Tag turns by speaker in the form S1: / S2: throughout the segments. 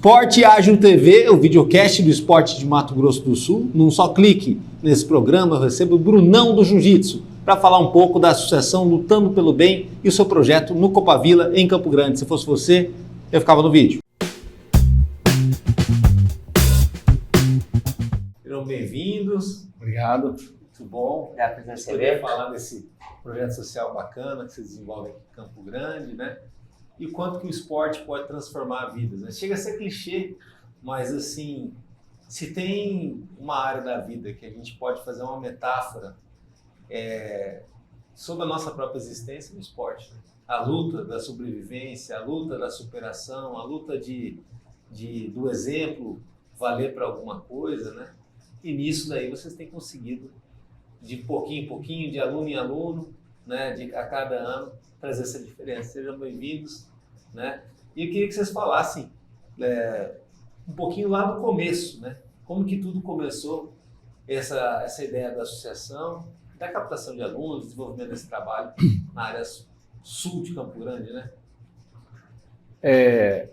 S1: Esporte Ágil TV, o videocast do esporte de Mato Grosso do Sul. Num só clique, nesse programa eu recebo o Brunão do Jiu-Jitsu para falar um pouco da associação Lutando pelo Bem e o seu projeto no Copavila, em Campo Grande. Se fosse você, eu ficava no vídeo. Sejam bem-vindos.
S2: Obrigado.
S1: Muito bom.
S3: Obrigado por receber.
S1: Poder falar desse projeto social bacana que você desenvolve aqui em Campo Grande, né? E o quanto que o esporte pode transformar vidas, né? Chega a ser clichê, mas assim, se tem uma área da vida que a gente pode fazer uma metáfora sobre a nossa própria existência no esporte, né? A luta da sobrevivência, a luta da superação, a luta do exemplo valer para alguma coisa, né? E nisso daí vocês têm conseguido, de pouquinho em pouquinho, de aluno em aluno, né? A cada ano, trazer essa diferença. Sejam bem-vindos, né? E eu queria que vocês falassem um pouquinho lá do começo, né? Como que tudo começou, essa ideia da associação, da captação de alunos, desenvolvimento desse trabalho na área sul de Campo Grande, né?
S2: Eu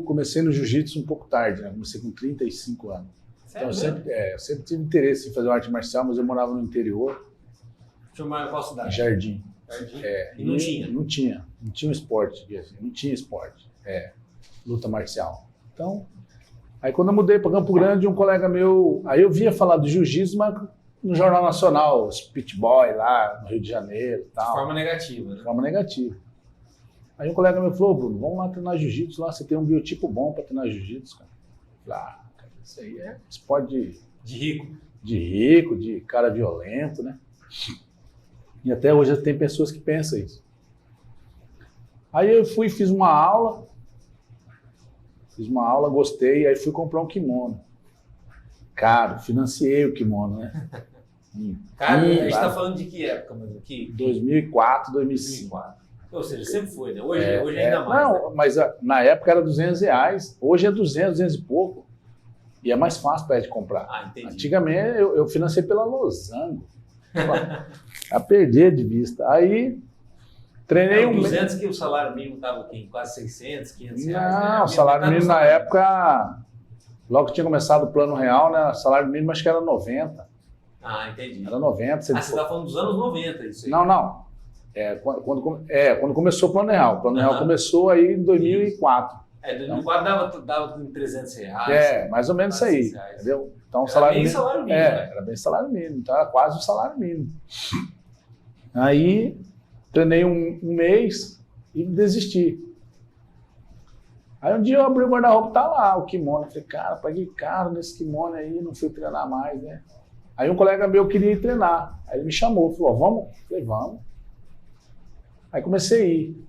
S2: comecei no jiu-jitsu um pouco tarde, né? Comecei com 35 anos.
S1: Sério,
S2: então eu sempre tive interesse em fazer arte marcial, mas eu morava no interior.
S1: Chamar qual cidade?
S2: Jardim.
S1: E não tinha?
S2: Não tinha um esporte, não tinha esporte, luta marcial. Então, aí quando eu mudei para Campo Grande, um colega meu, aí eu via falar do jiu-jitsu, mas no Jornal Nacional, os Pit Boy lá no Rio de Janeiro e tal.
S1: De forma negativa, né?
S2: De forma negativa. Aí um colega meu falou: Bruno, vamos lá treinar jiu-jitsu lá, você tem um biotipo bom para treinar jiu-jitsu, cara. Eu falei: cara, isso aí é esporte
S1: de rico.
S2: De rico, de cara violento, né? E até hoje tem pessoas que pensam isso. Aí eu fui, fiz uma aula, gostei, aí fui comprar um kimono. Caro, financiei o kimono, né?
S1: Cara, a gente tá falando de que época, mano?
S2: 2004, 2005.
S1: Ou seja, sempre foi, né? Hoje ainda mais.
S2: Não,
S1: né?
S2: mas na época era R$200, hoje é 200 e pouco. E é mais fácil para gente comprar.
S1: Ah, entendi.
S2: Antigamente eu financei pela Losango. A perder de vista. Aí treinei
S1: 200 que o salário mínimo estava aqui em quase 600, 500 reais.
S2: Não,
S1: né?
S2: o salário mínimo na época, logo que tinha começado o Plano Real, né, o salário mínimo acho que era 90.
S1: Ah, entendi.
S2: Era 90.
S1: Você está falando dos anos 90, isso aí.
S2: Não. Quando começou o Plano Real. O Plano Real começou aí em 2004.
S1: 2004 dava em 300 reais.
S2: Mais ou menos isso aí, entendeu? Então,
S1: era bem salário mínimo.
S2: Era bem salário mínimo, então era quase o salário mínimo. Aí, treinei um mês e desisti. Aí um dia eu abri o guarda-roupa, tá lá o kimono. Eu falei: cara, paguei caro nesse kimono aí, não fui treinar mais, né? Aí um colega meu queria ir treinar. Aí ele me chamou, falou: vamos? Eu falei: vamos. Aí comecei a ir.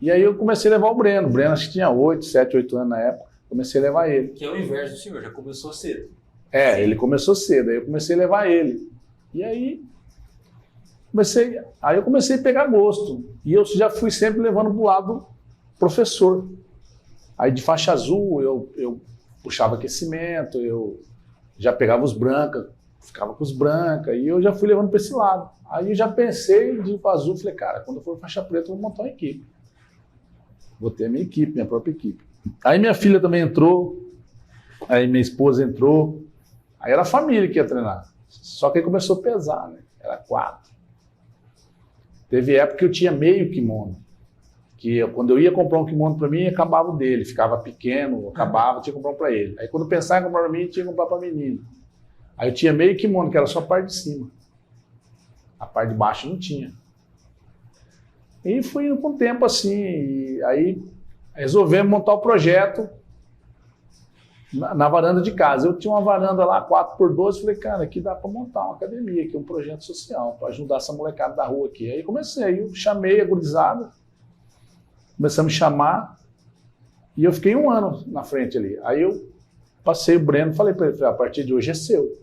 S2: E aí eu comecei a levar o Breno. O Breno acho que tinha 7, 8 anos na época. Comecei a levar ele.
S1: Que é o inverso do senhor, já começou cedo.
S2: Ele começou cedo, aí eu comecei a levar ele. E aí eu comecei a pegar gosto. E eu já fui sempre levando pro lado professor. Aí de faixa azul eu puxava aquecimento, eu já pegava os brancas, ficava com os brancas, e eu já fui levando para esse lado. Aí eu já pensei de ir para azul, falei: cara, quando eu for faixa preta eu vou montar uma equipe. Vou ter a minha equipe, minha própria equipe. Aí minha filha também entrou, aí minha esposa entrou, aí era a família que ia treinar. Só que aí começou a pesar, né? Era 4. Teve época que eu tinha meio kimono, quando eu ia comprar um kimono para mim, acabava o dele, ficava pequeno, acabava, tinha que comprar um para ele. Aí quando eu pensava em comprar para mim, tinha que comprar para menino. Aí eu tinha meio kimono, que era só a parte de cima. A parte de baixo não tinha. E fui indo com o tempo assim, e aí resolvemos montar o projeto na varanda de casa. Eu tinha uma varanda lá, 4x12, falei: cara, aqui dá para montar uma academia, aqui um projeto social, para ajudar essa molecada da rua aqui. Aí eu chamei a gurizada, começamos a chamar, e eu fiquei 1 ano na frente ali. Aí eu passei o Breno, falei para ele: a partir de hoje é seu.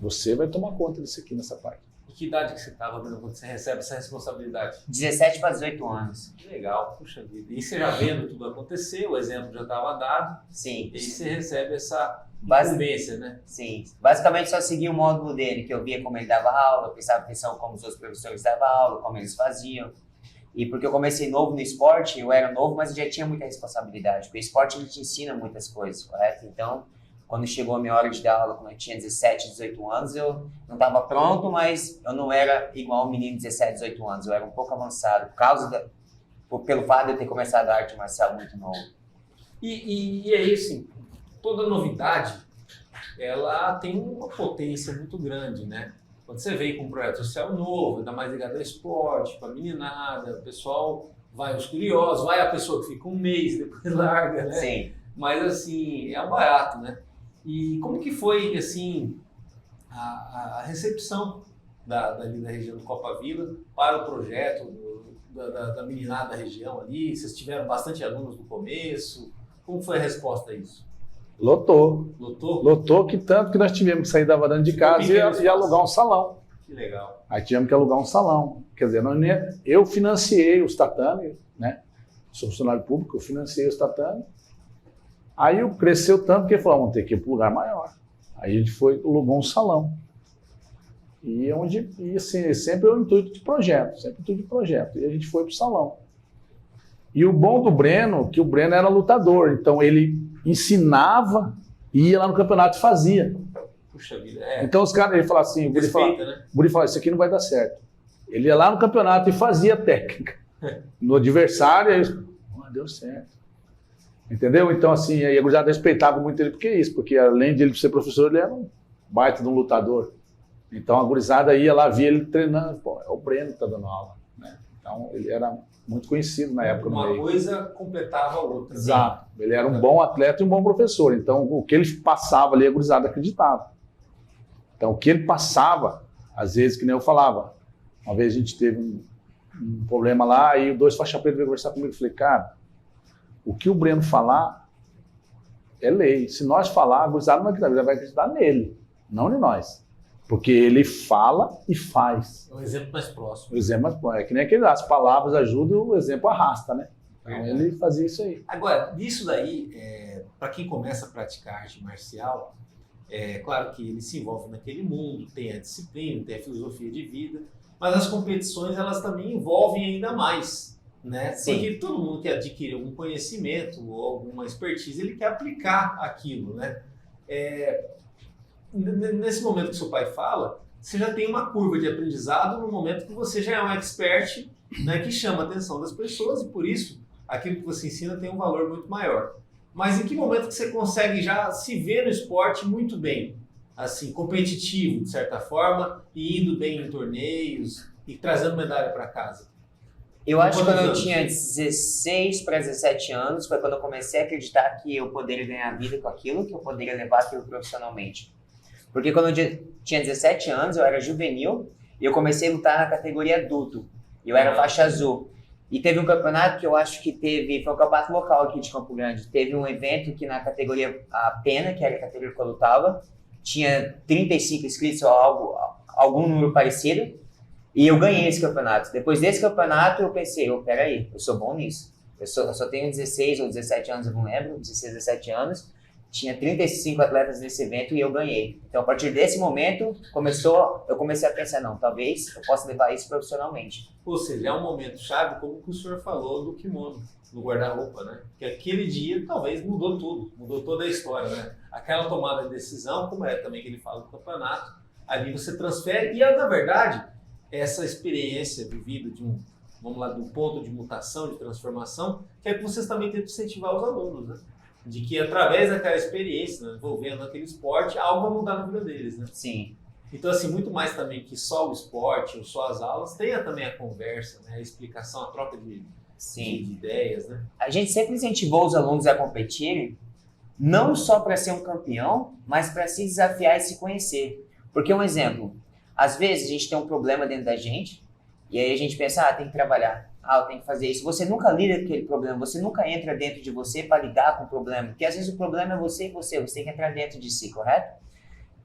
S2: Você vai tomar conta disso aqui nessa parte.
S1: E que idade que você estava quando você recebe essa responsabilidade?
S3: 17 para 18 anos.
S1: Que legal, puxa vida. E você já vendo tudo acontecer, o exemplo já estava dado.
S3: Sim.
S1: E aí você recebe essa incumbência, né?
S3: Sim. Basicamente só segui o módulo dele, que eu via como ele dava aula, eu prestava atenção como os outros professores davam aula, como eles faziam. E porque eu comecei novo no esporte, eu era novo, mas eu já tinha muita responsabilidade. Porque o esporte ele te ensina muitas coisas, correto? Então, quando chegou a minha hora de dar aula, quando eu tinha 17, 18 anos, eu não estava pronto, mas eu não era igual um menino de 17, 18 anos. Eu era um pouco avançado, pelo fato de eu ter começado a arte marcial muito novo.
S1: E é isso, assim, toda novidade, ela tem uma potência muito grande, né? Quando você vem com um projeto social novo, ainda mais ligado ao esporte, para a meninada, o pessoal vai os curiosos, vai a pessoa que fica um mês, depois larga, né?
S3: Sim.
S1: Mas, assim, é um barato, né? E como que foi, assim, a recepção dali da região do Copa Vila para o projeto da meninada da região ali? Vocês tiveram bastante alunos no começo? Como foi a resposta a isso?
S2: Lotou.
S1: Lotou?
S2: Lotou que tanto que nós tivemos que sair da varanda de casa e alugar um salão.
S1: Que legal.
S2: Aí tivemos que alugar um salão. Quer dizer, eu financiei os tatames, né? Sou funcionário público, eu financiei os tatames. Aí cresceu tanto que ele falou, vamos ter que ir para um lugar maior. Aí a gente alugou um salão. E assim, sempre é o intuito de projeto, E a gente foi para o salão. E o bom do Breno, que o Breno era lutador, então ele ensinava e ia lá no campeonato e fazia.
S1: Puxa vida,
S2: Então os caras, ele falava assim, o Buri falava, isso aqui não vai dar certo. Ele ia lá no campeonato e fazia técnica. No adversário, aí deu certo. Entendeu? Então assim, aí a gurizada respeitava muito ele porque além de ele ser professor, ele era um baita de um lutador. Então a gurizada ia lá, via ele treinando, pô, é o Breno que está dando aula, né? Então ele era muito conhecido na época.
S1: Uma coisa completava a outra.
S2: Exato. Ele era um bom atleta e um bom professor. Então o que ele passava ali, a gurizada acreditava. Então o que ele passava, às vezes, que nem eu falava, uma vez a gente teve um problema lá, e dois faixa preta veio conversar comigo, eu falei, cara, o que o Breno falar é lei. Se nós falar, a gurizada não vai acreditar nele, não em nós. Porque ele fala e faz.
S1: É um exemplo mais próximo.
S2: O exemplo mais próximo. É que nem aquele, as palavras ajudam, o exemplo arrasta, né? Então ele fazia isso aí.
S1: Agora, disso daí, para quem começa a praticar arte marcial, é claro que ele se envolve naquele mundo, tem a disciplina, tem a filosofia de vida, mas as competições, elas também envolvem ainda mais, né?
S3: Sim.
S1: Porque todo mundo que adquire algum conhecimento ou alguma expertise, ele quer aplicar aquilo, né? Nesse momento que seu pai fala, você já tem uma curva de aprendizado no momento que você já é um expert, né, que chama a atenção das pessoas, e por isso aquilo que você ensina tem um valor muito maior. Mas em que momento que você consegue já se ver no esporte muito bem, assim, competitivo, de certa forma, e indo bem em torneios e trazendo medalha para casa?
S3: Eu acho que quando eu tinha 16 para 17 anos, foi quando eu comecei a acreditar que eu poderia ganhar vida com aquilo, que eu poderia levar aquilo profissionalmente. Porque quando eu tinha 17 anos, eu era juvenil e eu comecei a lutar na categoria adulto. Eu era faixa azul. E teve um campeonato que eu acho que foi um campeonato local aqui de Campo Grande. Teve um evento que na categoria a pena, que era a categoria que eu lutava, tinha 35 inscritos ou algum número parecido. E eu ganhei esse campeonato. Depois desse campeonato, eu pensei, peraí, eu sou bom nisso. Eu só tenho 16 ou 17 anos, eu não lembro, 16, 17 anos. Tinha 35 atletas nesse evento e eu ganhei. Então, a partir desse momento, eu comecei a pensar, não, talvez eu possa levar isso profissionalmente.
S1: Ou seja, é um momento chave, como o senhor falou do kimono, do guarda-roupa, né? Que aquele dia, talvez, mudou tudo, mudou toda a história, né? Aquela tomada de decisão, como é também que ele fala do campeonato, ali você transfere, e na verdade, essa experiência vivida de do ponto de mutação, de transformação, que é que vocês também tentam incentivar os alunos, né? De que através daquela experiência, né, envolvendo aquele esporte, algo vai mudar na vida deles, né?
S3: Sim.
S1: Então, assim, muito mais também que só o esporte ou só as aulas, tenha também a conversa, né, a explicação, a troca de ideias, né?
S3: A gente sempre incentivou os alunos a competirem, não só para ser um campeão, mas para se desafiar e se conhecer. Porque, um exemplo, às vezes a gente tem um problema dentro da gente, e aí a gente pensa, tem que trabalhar. Eu tenho que fazer isso. Você nunca lida com aquele problema, você nunca entra dentro de você para lidar com o problema, porque às vezes o problema é você e você tem que entrar dentro de si, correto?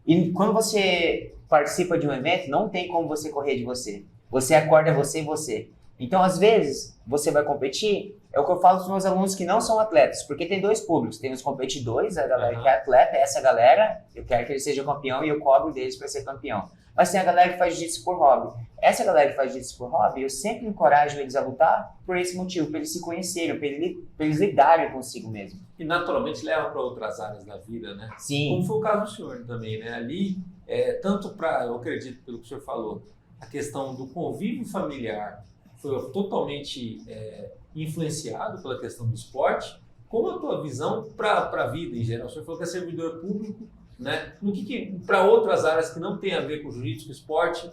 S3: E quando você participa de um evento, não tem como você correr de você. Você acorda você e você. Então, às vezes, você vai competir, é o que eu falo para os meus alunos que não são atletas, porque tem dois públicos, tem os competidores, a galera que é atleta, essa galera, eu quero que ele seja campeão e eu cobro deles para ser campeão. Mas tem a galera que faz jiu-jitsu por hobby. Essa galera que faz jiu-jitsu por hobby, eu sempre encorajo eles a lutar por esse motivo, para eles se conhecerem, para eles lidarem consigo mesmo.
S1: E naturalmente leva para outras áreas da vida, né?
S3: Sim.
S1: Como foi o caso do senhor também, né? Ali, tanto para, eu acredito, pelo que o senhor falou, a questão do convívio familiar foi totalmente influenciado pela questão do esporte, como a tua visão para a vida em geral? O senhor falou que é servidor público, né? No que para outras áreas que não tem a ver com jiu-jitsu, com esporte,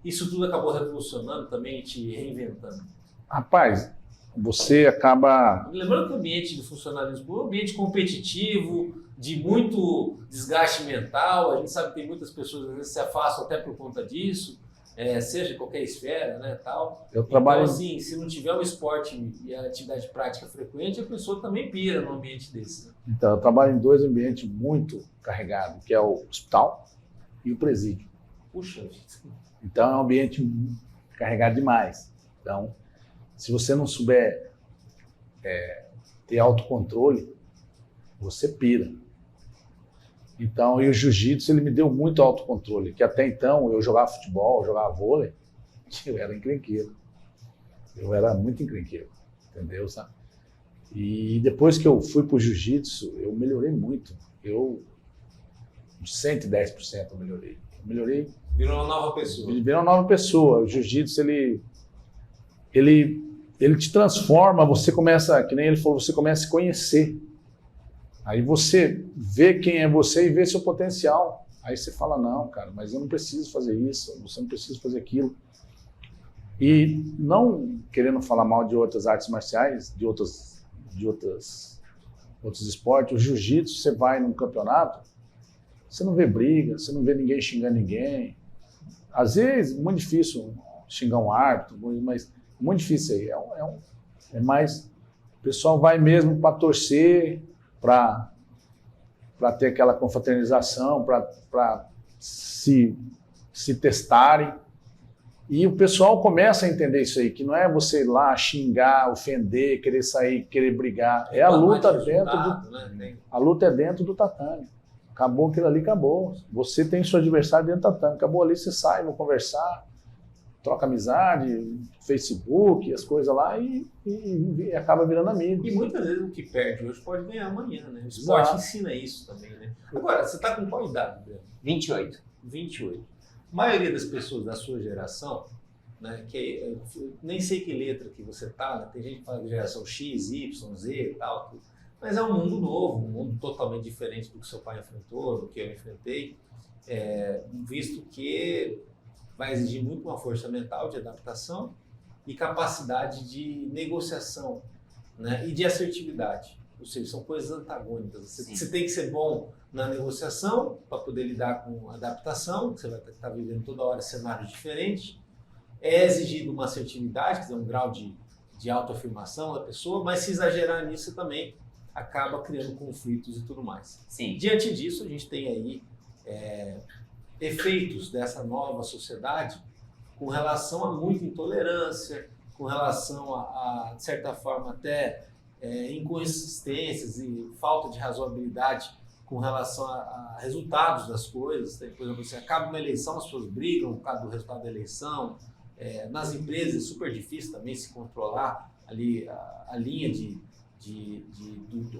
S1: isso tudo acabou revolucionando também, te reinventando?
S2: Rapaz, você acaba...
S1: Lembrando que o ambiente do funcionalismo é um ambiente competitivo, de muito desgaste mental, a gente sabe que tem muitas pessoas às vezes se afastam até por conta disso, seja em qualquer esfera, né, tal.
S2: Eu trabalho...
S1: Então, assim, se não tiver um esporte e a atividade prática frequente, a pessoa também pira num ambiente desse. Né?
S2: Então, eu trabalho em dois ambientes muito carregados, que é o hospital e o presídio.
S1: Puxa.
S2: Então, é um ambiente carregado demais. Então, se você não souber ter autocontrole, você pira. Então, e o jiu-jitsu, ele me deu muito autocontrole, que até então eu jogava futebol, eu jogava vôlei, eu era encrenqueiro. Eu era muito encrenqueiro, entendeu? Sabe? E depois que eu fui pro jiu-jitsu, eu melhorei muito. Eu, 110% eu melhorei.
S1: Virou uma nova pessoa.
S2: Virou uma nova pessoa. O jiu-jitsu, ele te transforma, você começa, que nem ele falou, você começa a se conhecer. Aí você vê quem é você e vê seu potencial. Aí você fala, não, cara, mas eu não preciso fazer isso, você não precisa fazer aquilo. E não querendo falar mal de outras artes marciais, de outros esportes, o jiu-jitsu, você vai num campeonato, você não vê briga, você não vê ninguém xingando ninguém. Às vezes, muito difícil xingar um árbitro, mas muito difícil aí. É mais, o pessoal vai mesmo para torcer, para ter aquela confraternização, para se testarem. E o pessoal começa a entender isso aí, que não é você ir lá xingar, ofender, querer sair, querer brigar. É a luta a luta é dentro do tatame. Acabou aquilo ali, acabou. Você tem seu adversário dentro do tatame. Acabou ali, você sai, vão conversar, troca amizade, Facebook, as coisas lá e acaba virando amigo.
S1: E muitas vezes o que perde hoje pode ganhar amanhã, né? O esporte ensina isso também, né? Agora, você está com qual idade, Breno?
S3: 28.
S1: 28. A maioria das pessoas da sua geração, né, que nem sei que letra que você tá, né? Tem gente que fala de geração X, Y, Z e tal, mas é um mundo novo, um mundo totalmente diferente do que seu pai enfrentou, do que eu enfrentei, visto que vai exigir muito uma força mental de adaptação e capacidade de negociação, né, e de assertividade. Ou seja, são coisas antagônicas. Você tem que ser bom na negociação para poder lidar com a adaptação, você vai estar vivendo toda hora cenários diferentes. É exigido uma assertividade, quer dizer, um grau de autoafirmação da pessoa, mas se exagerar nisso também acaba criando conflitos e tudo mais.
S3: Sim.
S1: Diante disso, a gente tem aí efeitos dessa nova sociedade com relação a muita intolerância, com relação a de certa forma, até inconsistências e falta de razoabilidade com relação a resultados das coisas. Por exemplo, você acaba uma eleição, as pessoas brigam por causa do resultado da eleição. Nas empresas é super difícil também se controlar ali a linha de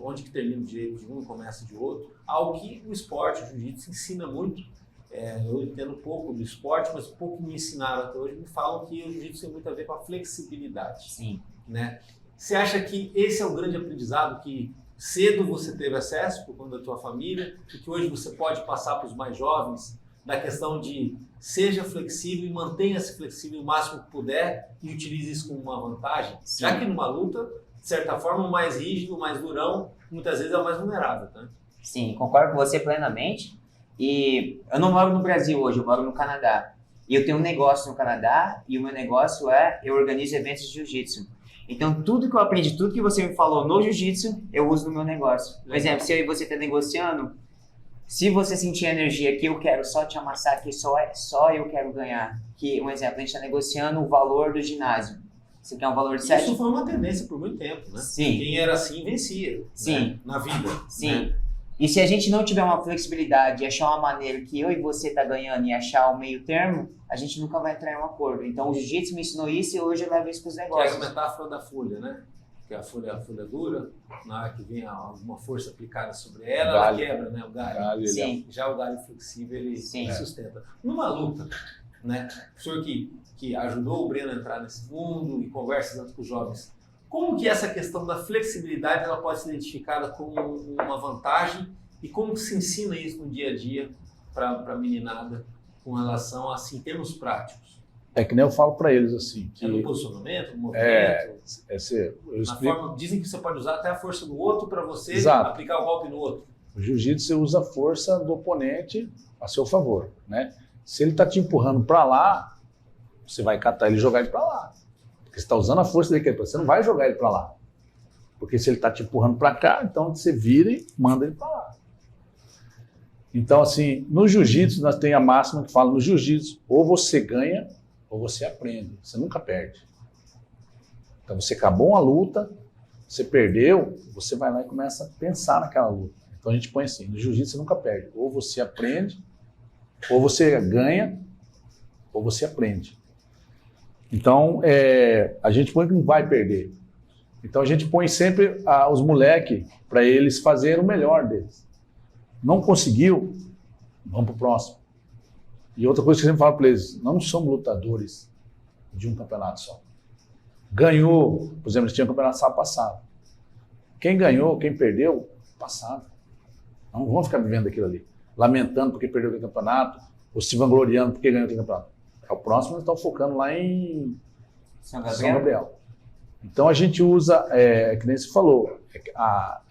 S1: onde que termina o direito de um e começa de outro. Algo que o esporte, o jiu-jitsu ensina muito. Eu entendo pouco do esporte, mas pouco me ensinaram até hoje. Me falam que o jiu-jitsu tem muito a ver com a flexibilidade.
S3: Sim.
S1: Né? Você acha que esse é o grande aprendizado que cedo você teve acesso por conta da tua família e que hoje você pode passar para os mais jovens, da questão de seja flexível e mantenha-se flexível o máximo que puder e utilize isso como uma vantagem? Sim. Já que numa luta, de certa forma, o mais rígido, o mais durão, muitas vezes é o mais vulnerável. Tá?
S3: Sim, concordo com você plenamente. E eu não moro no Brasil hoje, eu moro no Canadá. E eu tenho um negócio no Canadá e o meu negócio eu organizo eventos de jiu-jitsu. Então, tudo que eu aprendi, tudo que você me falou no jiu-jitsu, eu uso no meu negócio. Por exemplo, se eu e você está negociando, Se você sentir a energia que eu quero só te amassar, que só eu quero ganhar, que, um exemplo, a gente está negociando o valor do ginásio. Você quer um valor de 7?
S1: Isso foi uma tendência por muito tempo, né?
S3: Sim.
S1: Quem era assim vencia.
S3: Sim.
S1: Né? Na vida.
S3: Sim.
S1: Né?
S3: E se a gente não tiver uma flexibilidade e achar uma maneira que eu e você tá ganhando e achar o meio termo, a gente nunca vai entrar em um acordo. Então o jiu-jitsu me ensinou isso e hoje eu levo isso para os
S1: Que é
S3: negócios.
S1: a metáfora da folha, né? Que a folha dura, na hora que vem alguma força aplicada sobre ela, ela quebra, né? O galho.
S3: Sim.
S1: Já o galho flexível, ele
S3: Sim.
S1: sustenta. Numa luta, né? O senhor que ajudou o Breno a entrar nesse mundo e conversa tanto com os jovens, como que essa questão da flexibilidade ela pode ser identificada como uma vantagem e como se ensina isso no dia a dia para a meninada com relação a, assim, termos práticos?
S2: É que nem eu falo para eles assim. Que
S1: no posicionamento, no movimento? Dizem que você pode usar até a força do outro para você aplicar o golpe no outro.
S2: O jiu-jitsu você usa a força do oponente a seu favor, né? Se ele está te empurrando para lá, você vai catar ele e jogar ele para lá. Porque você está usando a força dele, você não vai jogar ele para lá. Porque se ele está te empurrando para cá, então você vira e manda ele para lá. Então, assim, no jiu-jitsu, nós temos a máxima que fala, no jiu-jitsu, ou você ganha, ou você aprende. Você nunca perde. Então, você acabou uma luta, você perdeu, você vai lá e começa a pensar naquela luta. Então, a gente põe assim, no jiu-jitsu você nunca perde. Ou você aprende, ou você ganha, ou você aprende. Então, a gente põe que não vai perder. Então, a gente põe sempre os moleques para eles fazerem o melhor deles. Não conseguiu, vamos para o próximo. E outra coisa que eu sempre falo para eles, não somos lutadores de um campeonato só. Ganhou, por exemplo, eles tinham um campeonato sábado passado. Quem ganhou, quem perdeu, passado. Não vamos ficar vivendo aquilo ali, lamentando porque perdeu aquele campeonato, ou se vangloriando porque ganhou aquele campeonato. O próximo eles estão focando lá em São Gabriel. Então a gente usa, que nem você falou,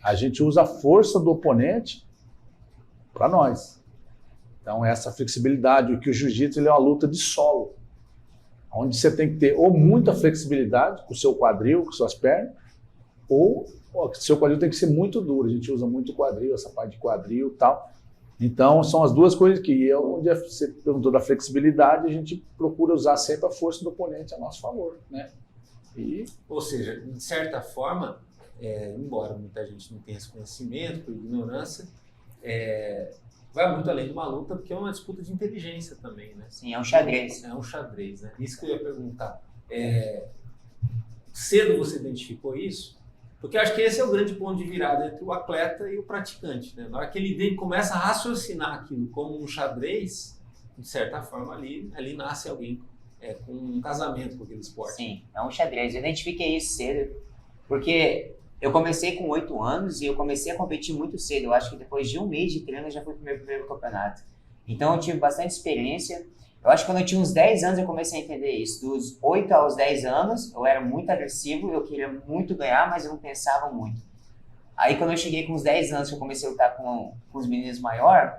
S2: a gente usa a força do oponente para nós. Então essa flexibilidade, o que o jiu-jitsu ele é uma luta de solo, onde você tem que ter ou muita flexibilidade com o seu quadril, com suas pernas, ou o seu quadril tem que ser muito duro. A gente usa muito quadril, essa parte de quadril e tal. Então são as duas coisas que onde você perguntou da flexibilidade, a gente procura usar sempre a força do oponente a nosso favor, né?
S1: Ou seja, de certa forma, embora muita gente não tenha esse conhecimento, por ignorância, vai muito além de uma luta, porque é uma disputa de inteligência também, né?
S3: Sim, é um xadrez.
S1: É um xadrez, né? Isso que eu ia perguntar. Cedo você identificou isso? Porque eu acho que esse é o grande ponto de virada entre o atleta e o praticante, né? Na hora que ele começa a raciocinar aquilo como um xadrez, de certa forma ali nasce alguém com um casamento com aquele esporte.
S3: Sim, é um xadrez. Eu identifiquei isso cedo, porque eu comecei com 8 anos e eu comecei a competir muito cedo. Eu acho que depois de um mês de treino eu já fui pro meu primeiro campeonato. Então eu tive bastante experiência. Eu acho que quando eu tinha uns 10 anos eu comecei a entender isso. Dos 8 aos 10 anos eu era muito agressivo, eu queria muito ganhar, mas eu não pensava muito. Aí quando eu cheguei com uns 10 anos que eu comecei a lutar com os meninos maiores,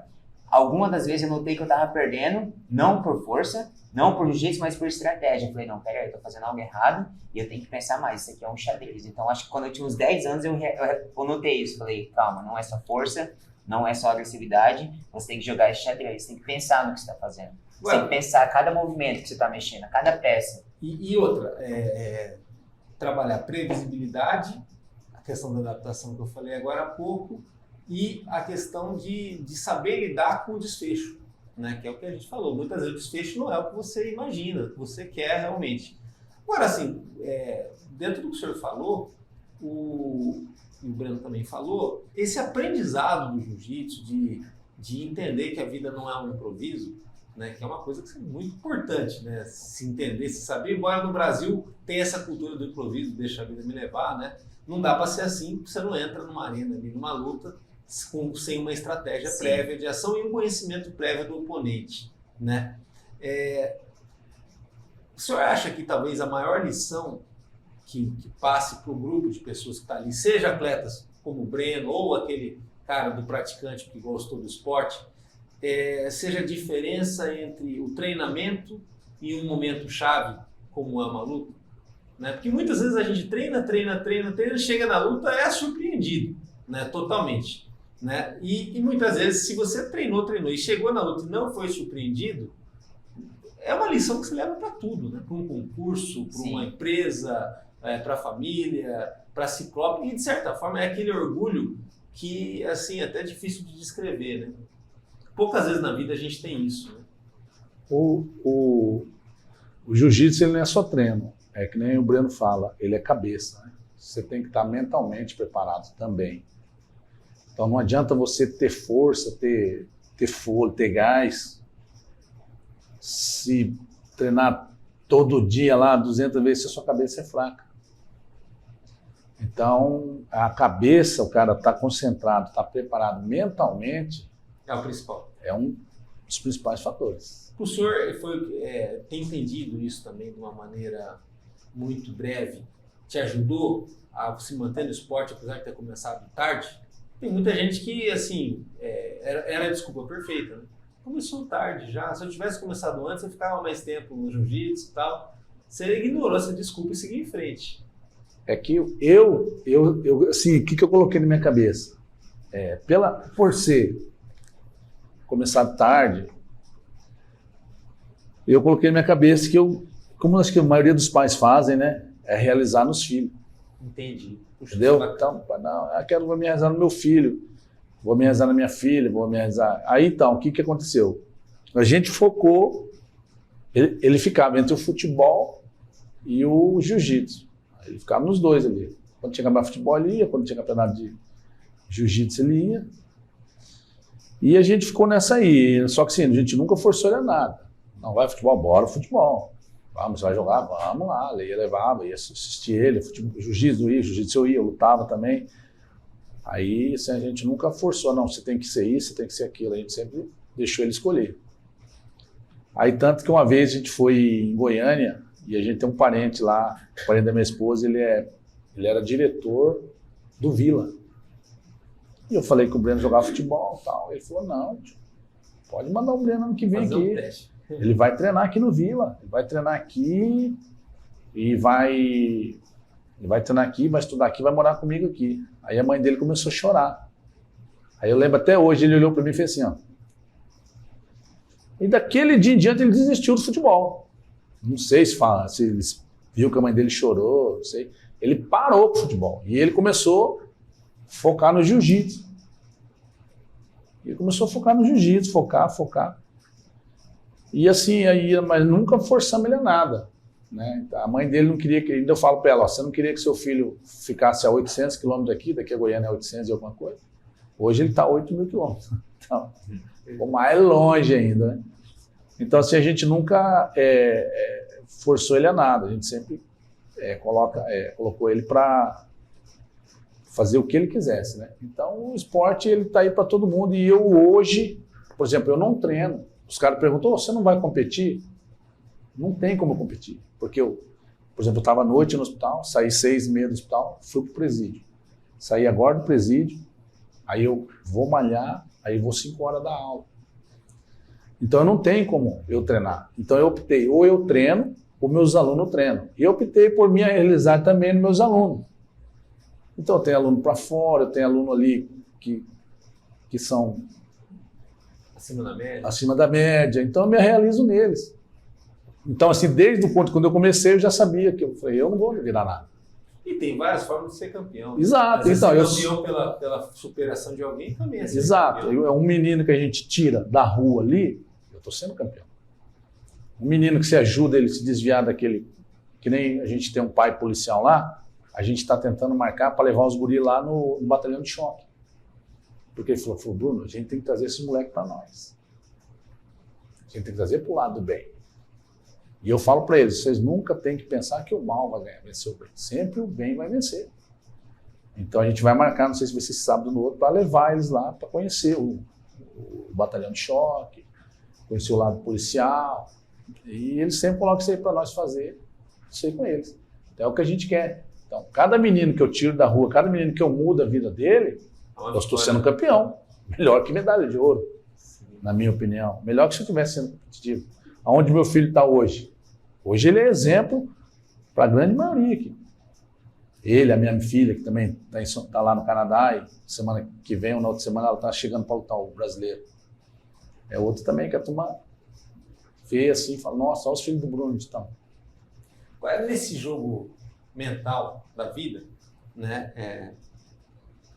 S3: algumas das vezes eu notei que eu tava perdendo, não por força, não por jiu-jitsu, mas por estratégia. Eu falei, não, peraí, eu tô fazendo algo errado e eu tenho que pensar mais, isso aqui é um xadrez. Então acho que quando eu tinha uns 10 anos eu notei isso. Falei, calma, não é só força, não é só agressividade, você tem que jogar esse xadrez, você tem que pensar no que você tá fazendo. Você tem que pensar a cada movimento que você tá mexendo, a cada peça.
S1: E outra, trabalhar previsibilidade, a questão da adaptação que eu falei agora há pouco, e a questão de saber lidar com o desfecho, né? Que é o que a gente falou. Muitas vezes o desfecho não é o que você imagina, o que você quer realmente. Agora, assim, dentro do que o senhor falou, o Breno também falou, esse aprendizado do jiu-jitsu, de entender que a vida não é um improviso, né? Que é uma coisa que é muito importante, né? Se entender, se saber. Embora no Brasil tenha essa cultura do improviso, deixa a vida me levar, né? Não dá para ser assim, você não entra numa arena, numa luta, sem uma estratégia prévia de ação e um conhecimento prévio do oponente, né? O senhor acha que talvez a maior lição que passe para o grupo de pessoas que está ali, seja atletas como o Breno ou aquele cara do praticante que gostou do esporte, seja a diferença entre o treinamento e um momento chave, como é uma luta? Né? Porque muitas vezes a gente treina, chega na luta, é surpreendido, né? Totalmente. né? E muitas vezes, se você treinou e chegou na luta e não foi surpreendido, é uma lição que você leva para tudo, né? Para um concurso, para uma empresa, para a família, para si próprio. E, de certa forma, é aquele orgulho que, assim, é até difícil de descrever, né? Poucas vezes na vida a gente tem isso, né?
S2: O jiu-jitsu ele não é só treino, é que nem o Breno fala, ele é cabeça, né? Você tem que estar mentalmente preparado também. Então não adianta você ter força, ter fôlego, ter gás, se treinar todo dia lá 200 vezes se a sua cabeça é fraca. Então a cabeça, o cara está concentrado, está preparado mentalmente,
S1: É o principal.
S2: é um dos principais fatores.
S1: O senhor tem entendido isso também de uma maneira muito breve? Te ajudou a se manter no esporte, apesar de ter começado tarde? Tem muita gente que, assim, era a desculpa perfeita, né? Começou tarde já. Se eu tivesse começado antes, eu ficava mais tempo no jiu-jitsu e tal. Você ignorou essa desculpa e seguiu em frente.
S2: É que eu assim, o que eu coloquei na minha cabeça? Por ser começado tarde, eu coloquei na minha cabeça que como acho que a maioria dos pais fazem, né? É realizar nos filhos.
S1: Entendi. Puxa,
S2: Entendeu? Então, não, vou me realizar no meu filho, vou me realizar na minha filha, vou me realizar. Aí então, o que aconteceu? A gente focou, ele ficava entre o futebol e o jiu-jitsu. Ele ficava nos dois ali. Quando tinha campeonato de futebol, ele ia, quando tinha campeonato de jiu-jitsu, ele ia. E a gente ficou nessa aí. Só que assim, a gente nunca forçou ele a nada. Não vai futebol, bora futebol. Vamos, você vai jogar? Vamos lá. Ele levava, ia assistir ele. Jiu-jitsu eu ia, eu lutava também. Aí assim, a gente nunca forçou, não, você tem que ser isso, você tem que ser aquilo. A gente sempre deixou ele escolher. Aí tanto que uma vez a gente foi em Goiânia e a gente tem um parente lá, o parente da minha esposa, ele era diretor do Vila. E eu falei que o Breno jogava futebol e tal. Ele falou, não, pode mandar o Breno ano que vem aqui. Ele vai treinar aqui no Vila. Ele vai treinar aqui e vai treinar aqui, vai estudar aqui, vai morar comigo aqui. Aí a mãe dele começou a chorar. Aí eu lembro até hoje, ele olhou para mim e fez assim, ó. E daquele dia em diante ele desistiu do futebol. Não sei se ele viu que a mãe dele chorou, não sei. Ele parou com o futebol. E ele começou a focar no jiu-jitsu. Focar. E assim, mas nunca forçamos ele a nada. Né? A mãe dele não queria que... Ainda eu falo para ela, ó, você não queria que seu filho ficasse a 800 quilômetros daqui a Goiânia é 800 e alguma coisa? Hoje ele está a 8.000 quilômetros. Então, ficou mais longe ainda. Né? Então, assim, a gente nunca forçou ele a nada. A gente sempre colocou ele para fazer o que ele quisesse. Né? Então, o esporte está aí para todo mundo. E eu hoje, por exemplo, eu não treino. Os caras perguntam, você não vai competir? Não tem como competir. Porque por exemplo, eu estava à noite no hospital, saí 6h30 do hospital, fui para o presídio. Saí agora do presídio, aí eu vou malhar, aí vou 5 horas da aula. Então eu não tenho como eu treinar. Então eu optei, ou eu treino, ou meus alunos treinam. E eu optei por me realizar também nos meus alunos. Então eu tenho aluno para fora, eu tenho aluno ali que são acima da média. Então eu me realizo neles. Então, assim, desde o ponto quando eu comecei, eu já sabia que eu não vou virar nada.
S1: E tem várias formas de ser campeão.
S2: Exato.
S1: Então, ser campeão pela superação de alguém também é ser
S2: exato.
S1: campeão.
S2: É um menino que a gente tira da rua ali, eu estou sendo campeão. Um menino que você ajuda ele a se desviar daquele... Que nem a gente tem um pai policial lá, a gente está tentando marcar para levar os guris lá no batalhão de choque. Porque ele falou, Bruno, a gente tem que trazer esse moleque para nós. A gente tem que trazer para o lado do bem. E eu falo para eles, vocês nunca têm que pensar que o mal vai vencer o bem. Sempre o bem vai vencer. Então a gente vai marcar, não sei se vai ser sábado ou no outro, para levar eles lá para conhecer o batalhão de choque, conhecer o lado policial. E eles sempre colocam isso aí para nós fazer, isso aí com eles. Então é o que a gente quer. Então, cada menino que eu tiro da rua, cada menino que eu mudo a vida dele, eu estou sendo campeão. Melhor que medalha de ouro, na minha opinião. Melhor que se eu estivesse sendo competitivo. Aonde meu filho está hoje? Hoje ele é exemplo para a grande maioria aqui. Ele, a minha filha, que também está lá no Canadá, e semana que vem, ou na outra semana, ela está chegando para lutar o brasileiro. É outro também que a turma vê assim e fala, nossa, olha os filhos do Bruno onde estão.
S1: Nesse jogo mental da vida, né,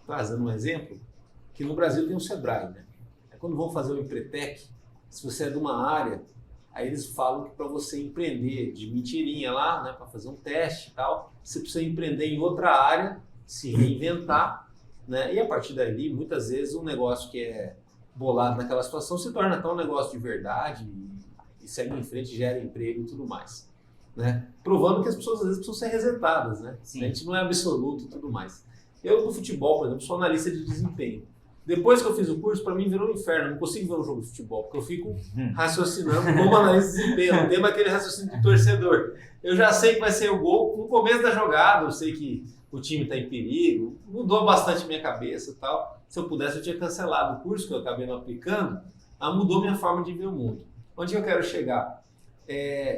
S1: trazendo um exemplo, que no Brasil tem o Sebrae, né? Quando vão fazer o Empretec, se você é de uma área, aí eles falam que para você empreender de mentirinha lá, né, para fazer um teste e tal, você precisa empreender em outra área, se reinventar, né? E a partir dali, muitas vezes, um negócio que é bolado naquela situação se torna até um negócio de verdade e segue em frente, gera emprego e tudo mais, né? Provando que as pessoas às vezes precisam ser resetadas, né?
S3: Sim.
S1: A gente não é absoluto e tudo mais. Eu, no futebol, por exemplo, sou analista de desempenho. Depois que eu fiz o curso, para mim virou um inferno. Eu não consigo ver um jogo de futebol, porque eu fico raciocinando como analista de desempenho. Não tem mais aquele raciocínio do torcedor. Eu já sei que vai ser o gol no começo da jogada, eu sei que o time está em perigo. Mudou bastante minha cabeça e tal. Se eu pudesse, eu tinha cancelado o curso, que eu acabei não aplicando. Mudou minha forma de ver o mundo. Onde eu quero chegar?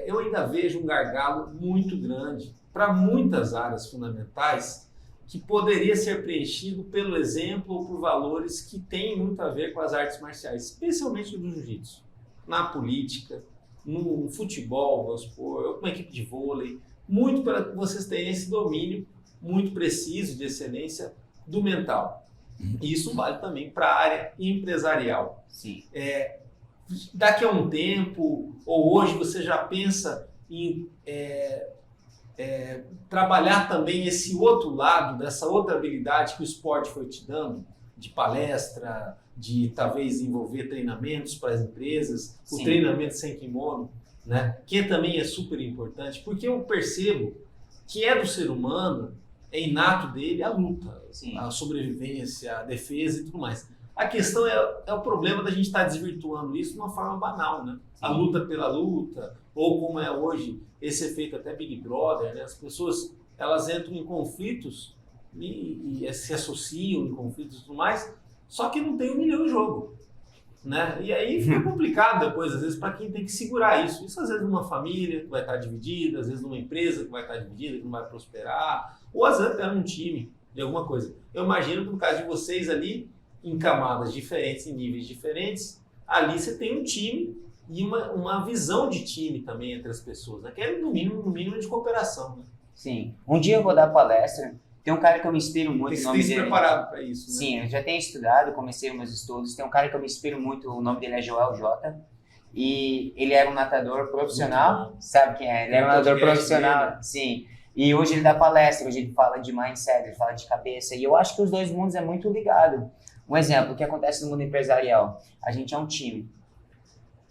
S1: Eu ainda vejo um gargalo muito grande para muitas áreas fundamentais que poderia ser preenchido pelo exemplo ou por valores que têm muito a ver com as artes marciais, especialmente no jiu-jitsu, na política, no futebol, vamos supor, uma equipe de vôlei, muito para que vocês tenham esse domínio muito preciso de excelência do mental. E isso vale também para a área empresarial.
S3: Sim.
S1: Daqui a um tempo, ou hoje, você já pensa em trabalhar também esse outro lado, dessa outra habilidade que o esporte foi te dando, de palestra, de talvez envolver treinamentos para as empresas,
S3: Sim.
S1: O treinamento sem kimono, né? Que também é super importante, porque eu percebo que é do ser humano, é inato dele a luta,
S3: Sim.
S1: a sobrevivência, a defesa e tudo mais. A questão é o problema da gente estar desvirtuando isso de uma forma banal, né? A luta pela luta, ou como é hoje, esse efeito até Big Brother, né? As pessoas, elas entram em conflitos e se associam em conflitos e tudo mais, só que não tem 1 milhão em jogo, né? E aí fica complicado depois, às vezes, para quem tem que segurar isso. Isso às vezes numa família que vai estar dividida, às vezes numa empresa que vai estar dividida, que não vai prosperar, ou às vezes até num time de alguma coisa. Eu imagino que no caso de vocês ali, em camadas diferentes, em níveis diferentes, ali você tem um time e uma visão de time também entre as pessoas, né? Que é no mínimo de cooperação, né?
S3: Sim. Um dia eu vou dar palestra. Tem um cara que eu me inspiro muito,
S1: Tem
S3: o
S1: que
S3: nome
S1: se
S3: dele.
S1: preparado para isso, né?
S3: Sim, eu já tenho estudado, comecei os meus estudos. Tem um cara que eu me inspiro muito, o nome dele é Joel J. E ele era um nadador profissional, sabe quem é? Ele era um nadador profissional, sim. E hoje ele dá palestra, hoje ele fala de mindset, ele fala de cabeça. E eu acho que os dois mundos é muito ligado. Um exemplo, o que acontece no mundo empresarial? A gente é um time.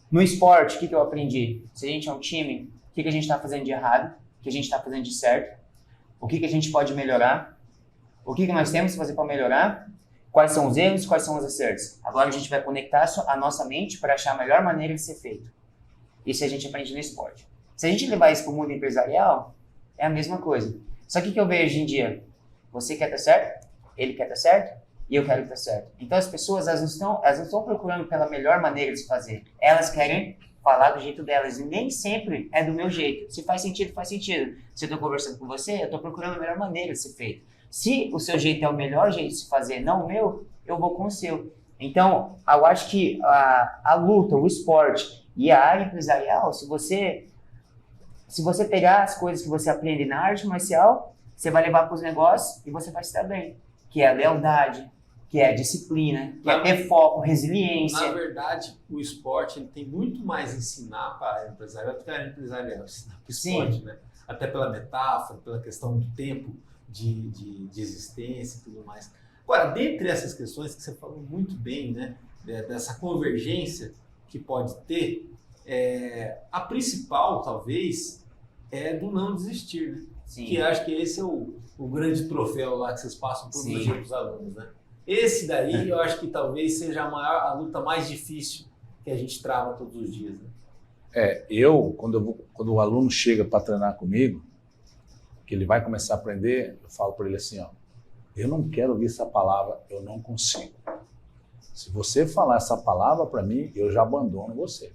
S3: No esporte, o que eu aprendi? Se a gente é um time, o que a gente está fazendo de errado? O que a gente está fazendo de certo? O que a gente pode melhorar? O que nós temos que fazer para melhorar? Quais são os erros? Quais são os acertos? Agora a gente vai conectar a nossa mente para achar a melhor maneira de ser feito. Isso a gente aprende no esporte. Se a gente levar isso para o mundo empresarial, é a mesma coisa. Só que o que eu vejo hoje em dia? Você quer estar certo? Ele quer estar certo? E eu quero estar certo. Então as pessoas elas não estão procurando pela melhor maneira de se fazer. Elas querem falar do jeito delas e nem sempre é do meu jeito. Se faz sentido, faz sentido. Se eu estou conversando com você, eu estou procurando a melhor maneira de ser feito. Se o seu jeito é o melhor jeito de se fazer, não o meu, eu vou com o seu. Então, eu acho que a luta, o esporte e a área empresarial, se você pegar as coisas que você aprende na arte marcial, você vai levar para os negócios e você vai se dar bem. Que é a lealdade, que é a disciplina, que é ter foco, resiliência.
S1: Na verdade, o esporte ele tem muito mais a ensinar para a área empresarial do que a área empresarial ensinar para o esporte, né? Até pela metáfora, pela questão do tempo de existência e tudo mais. Agora, dentre essas questões que você falou muito bem, né, dessa convergência que pode ter, a principal, talvez, é do não desistir, né?
S3: Sim.
S1: Que acho que esse é o grande troféu lá que vocês passam por um dia para os alunos, né? Esse daí eu acho que talvez seja a luta mais difícil que a gente trava todos os dias, né?
S2: Quando o aluno chega para treinar comigo, que ele vai começar a aprender, eu falo para ele assim, ó, eu não quero ouvir essa palavra, eu não consigo. Se você falar essa palavra para mim, eu já abandono você.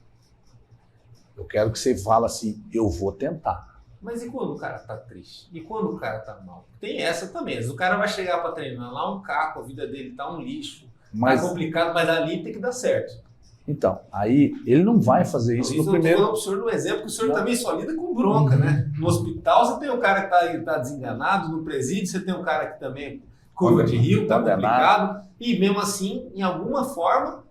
S2: Eu quero que você fale assim, eu vou tentar.
S1: Mas e quando o cara tá triste? E quando o cara tá mal? Tem essa também. Às vezes o cara vai chegar para treinar lá um caco, a vida dele tá um lixo,
S2: Mas,
S1: tá complicado, mas ali tem que dar certo.
S2: então, aí ele não vai fazer isso no primeiro...
S1: Eu tô falando pro senhor no exemplo, que o senhor também só lida com bronca, né? No hospital você tem o cara que tá desenganado, no presídio você tem um cara que também curva de rio, tá complicado, e mesmo assim, em alguma forma,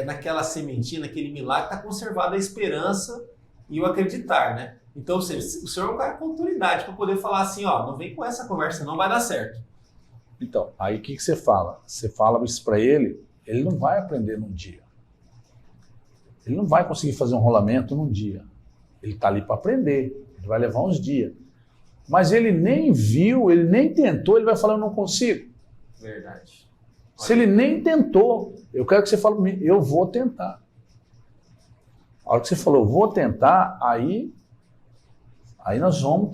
S1: naquela sementinha, naquele milagre, tá conservada a esperança e o acreditar, né? Então, ou seja, o senhor é um cara com autoridade para poder falar assim, ó, não vem com essa conversa, não vai dar certo.
S2: Então, aí o que você fala? Você fala isso para ele não vai aprender num dia. Ele não vai conseguir fazer um rolamento num dia. Ele está ali para aprender, ele vai levar uns dias. Mas ele nem viu, ele nem tentou, ele vai falar, eu não consigo.
S1: Verdade.
S2: Se ele nem tentou, eu quero que você fale para mim, eu vou tentar. A hora que você falou, eu vou tentar, aí nós vamos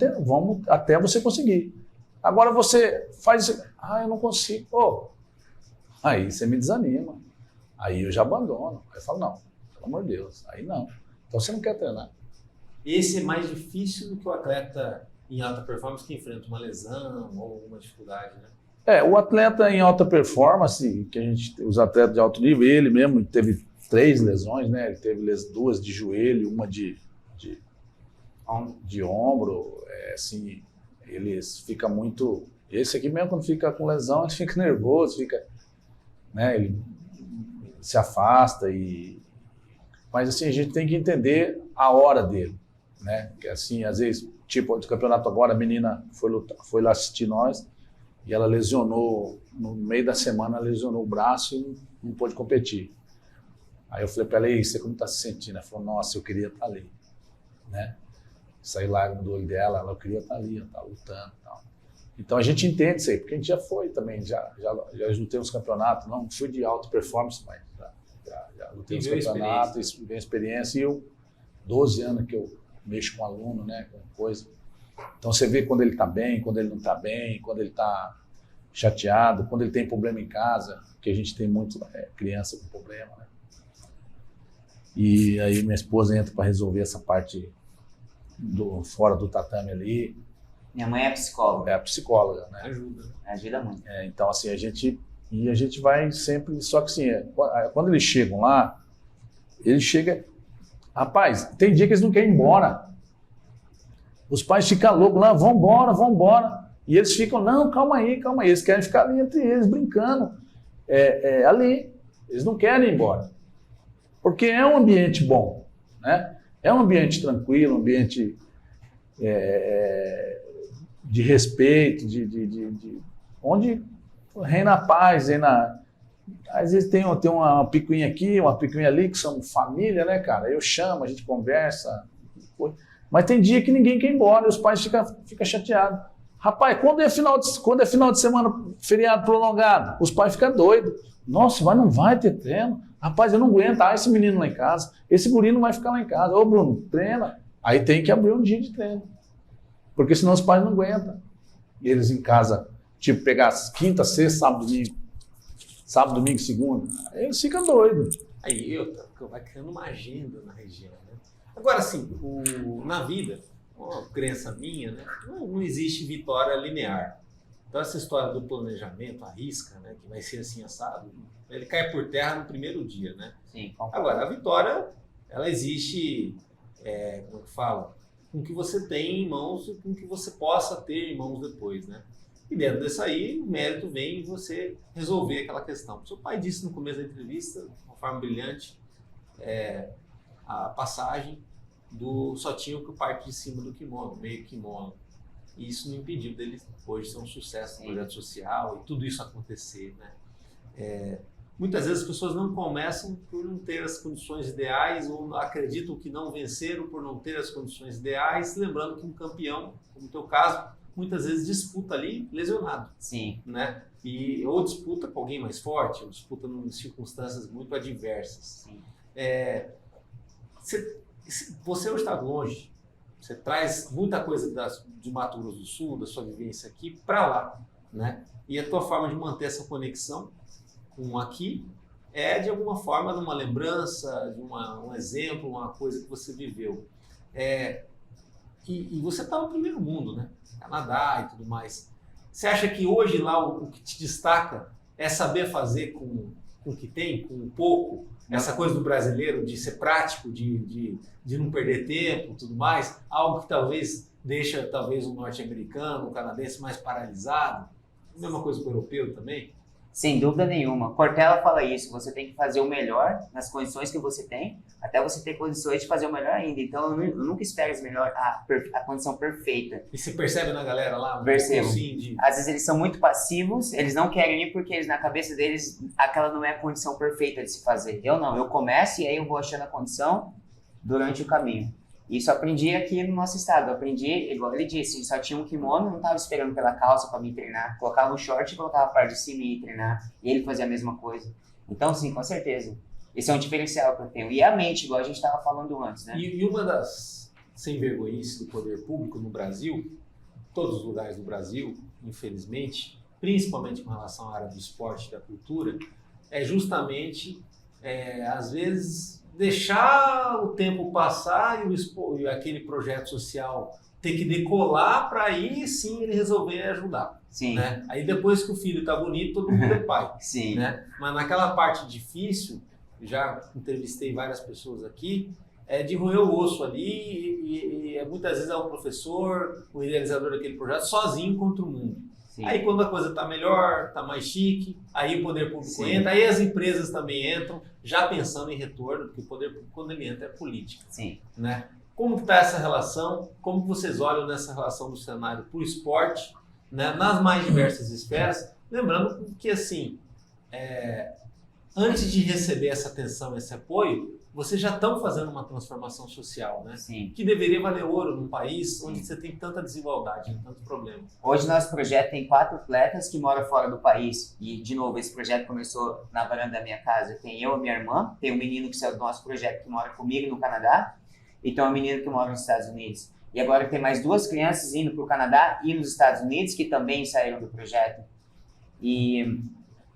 S2: até você conseguir. Agora você faz isso, eu não consigo. Aí você me desanima. Aí eu já abandono. Aí eu falo, não, pelo amor de Deus, aí não. Então você não quer treinar.
S1: Esse é mais difícil do que o atleta em alta performance que enfrenta uma lesão ou alguma dificuldade, né?
S2: O atleta em alta performance, os atletas de alto nível, ele mesmo teve 3 lesões, né? Ele teve 2 de joelho, uma de ombro, assim, eles ficam muito... Esse aqui mesmo, quando fica com lesão, ele fica nervoso, né? Ele se afasta Mas assim, a gente tem que entender a hora dele, né? Que assim, às vezes, tipo, do campeonato agora, a menina foi lá assistir nós e ela lesionou, no meio da semana, lesionou o braço e não pôde competir. Aí eu falei para ela, e você como está se sentindo? Ela falou, nossa, eu queria estar ali, né? Saiu lágrima do olho dela, eu queria estar ali, eu estava lutando e tal. Então a gente entende isso aí, porque a gente já foi também, já lutei os campeonatos, não fui de alta performance, mas já lutei os campeonatos, ganhei experiência, e eu, 12 anos que eu mexo com aluno, né, com coisa. Então você vê quando ele está bem, quando ele não está bem, quando ele está chateado, quando ele tem problema em casa, porque a gente tem muito criança com problema, né? E aí minha esposa entra para resolver essa parte fora do tatame ali.
S3: Minha mãe é psicóloga.
S2: É a psicóloga, né?
S3: Ajuda muito.
S2: Então, assim, a gente vai sempre... Só que, assim, quando eles chegam lá, Rapaz, tem dia que eles não querem ir embora. Os pais ficam loucos lá, vão embora. E eles ficam, não, calma aí. Eles querem ficar ali entre eles, brincando. Ali. Eles não querem ir embora. Porque é um ambiente bom, né? É um ambiente tranquilo, um ambiente de respeito, onde reina a paz, às vezes tem uma picuinha aqui, uma picuinha ali, que são família, né, cara? Eu chamo, a gente conversa, mas tem dia que ninguém quer ir embora e os pais ficam chateados. Rapaz, quando é final de semana, feriado prolongado, os pais ficam doidos. Nossa, mas não vai ter treino? Rapaz, eu não aguento, esse menino lá em casa, esse guri não vai ficar lá em casa. Ô, Bruno, treina. Aí tem que abrir um dia de treino. Porque senão os pais não aguentam. E eles em casa, tipo, pegar quinta, sexta, sábado, domingo, segunda, aí eles ficam doidos.
S1: Aí vai criando uma agenda na região, né? Agora, assim, na vida, uma crença minha, né? Não existe vitória linear. Então, essa história do planejamento, a risca, né? Que vai ser assim assado, ele cai por terra no primeiro dia, né?
S3: Sim.
S1: Agora, a vitória, ela existe, como é que fala? Com o que você tem em mãos e com o que você possa ter em mãos depois, né? E dentro desse aí, o mérito vem em você resolver aquela questão. O seu pai disse no começo da entrevista, de uma forma brilhante, a passagem do só tinha o que parte de cima do kimono, meio kimono. E isso não impediu dele hoje ser um sucesso no projeto social e tudo isso acontecer, né? Muitas vezes as pessoas não começam por não ter as condições ideais ou acreditam que não venceram por não ter as condições ideais, lembrando que um campeão, como no teu caso, muitas vezes disputa ali lesionado.
S3: Sim.
S1: Né? Ou disputa com alguém mais forte, ou disputa em circunstâncias muito adversas.
S3: Sim.
S1: Você hoje está longe, você traz muita coisa de Mato Grosso do Sul, da sua vivência aqui, para lá. Né? E a tua forma de manter essa conexão com aqui de alguma forma uma lembrança, de um exemplo, uma coisa que você viveu. E você está no primeiro mundo, né? Canadá e tudo mais. Você acha que hoje lá o que te destaca é saber fazer com o que tem, com o pouco? Essa coisa do brasileiro de ser prático, de não perder tempo e tudo mais? Algo que talvez deixa talvez um norte-americano, um canadense mais paralisado? Mesma coisa com o europeu também?
S3: Sem dúvida nenhuma. Cortella fala isso, você tem que fazer o melhor nas condições que você tem, até você ter condições de fazer o melhor ainda. Então, eu nunca espero melhor a condição perfeita.
S1: E você percebe na galera lá?
S3: Percebo.
S1: Assim
S3: Às vezes eles são muito passivos, eles não querem ir porque eles, na cabeça deles aquela não é a condição perfeita de se fazer. Eu não, eu começo e aí eu vou achando a condição durante o caminho. Isso eu aprendi aqui no nosso estado. Eu aprendi, igual ele disse, só tinha um kimono, não estava esperando pela calça para me treinar. Colocava um short e colocava a parte de cima e ia treinar. E ele fazia a mesma coisa. Então, sim, com certeza. Esse é um diferencial que eu tenho. E a mente, igual a gente estava falando antes, né?
S1: E uma das sem-vergonhices do poder público no Brasil, todos os lugares do Brasil, infelizmente, principalmente com relação à área do esporte e da cultura, é justamente, às vezes, deixar o tempo passar e aquele projeto social ter que decolar para aí sim ele resolver ajudar.
S3: Sim.
S1: Né? Aí depois que o filho está bonito, todo mundo é pai.
S3: Sim.
S1: Né? Mas naquela parte difícil, já entrevistei várias pessoas aqui, é de roer o osso ali e muitas vezes é o professor, o idealizador daquele projeto, sozinho contra o mundo. Sim. Aí quando a coisa está melhor, está mais chique, aí o poder público Sim. entra, aí as empresas também entram, já pensando em retorno, porque o poder público, quando ele entra, é política.
S3: Sim.
S1: Né? Como está essa relação? Como vocês olham nessa relação do cenário para o esporte, né? Nas mais diversas esferas? Lembrando que, assim, antes de receber essa atenção, esse apoio, vocês já estão fazendo uma transformação social, né?
S3: Sim.
S1: Que deveria valer ouro num país onde você tem tanta desigualdade, tanto problema.
S3: Hoje nosso projeto tem 4 atletas que moram fora do país. E, de novo, esse projeto começou na varanda da minha casa. Tem eu e minha irmã, tem um menino que saiu do nosso projeto que mora comigo no Canadá, e tem um menino que mora nos Estados Unidos. E agora tem mais 2 crianças indo para o Canadá e nos Estados Unidos que também saíram do projeto. E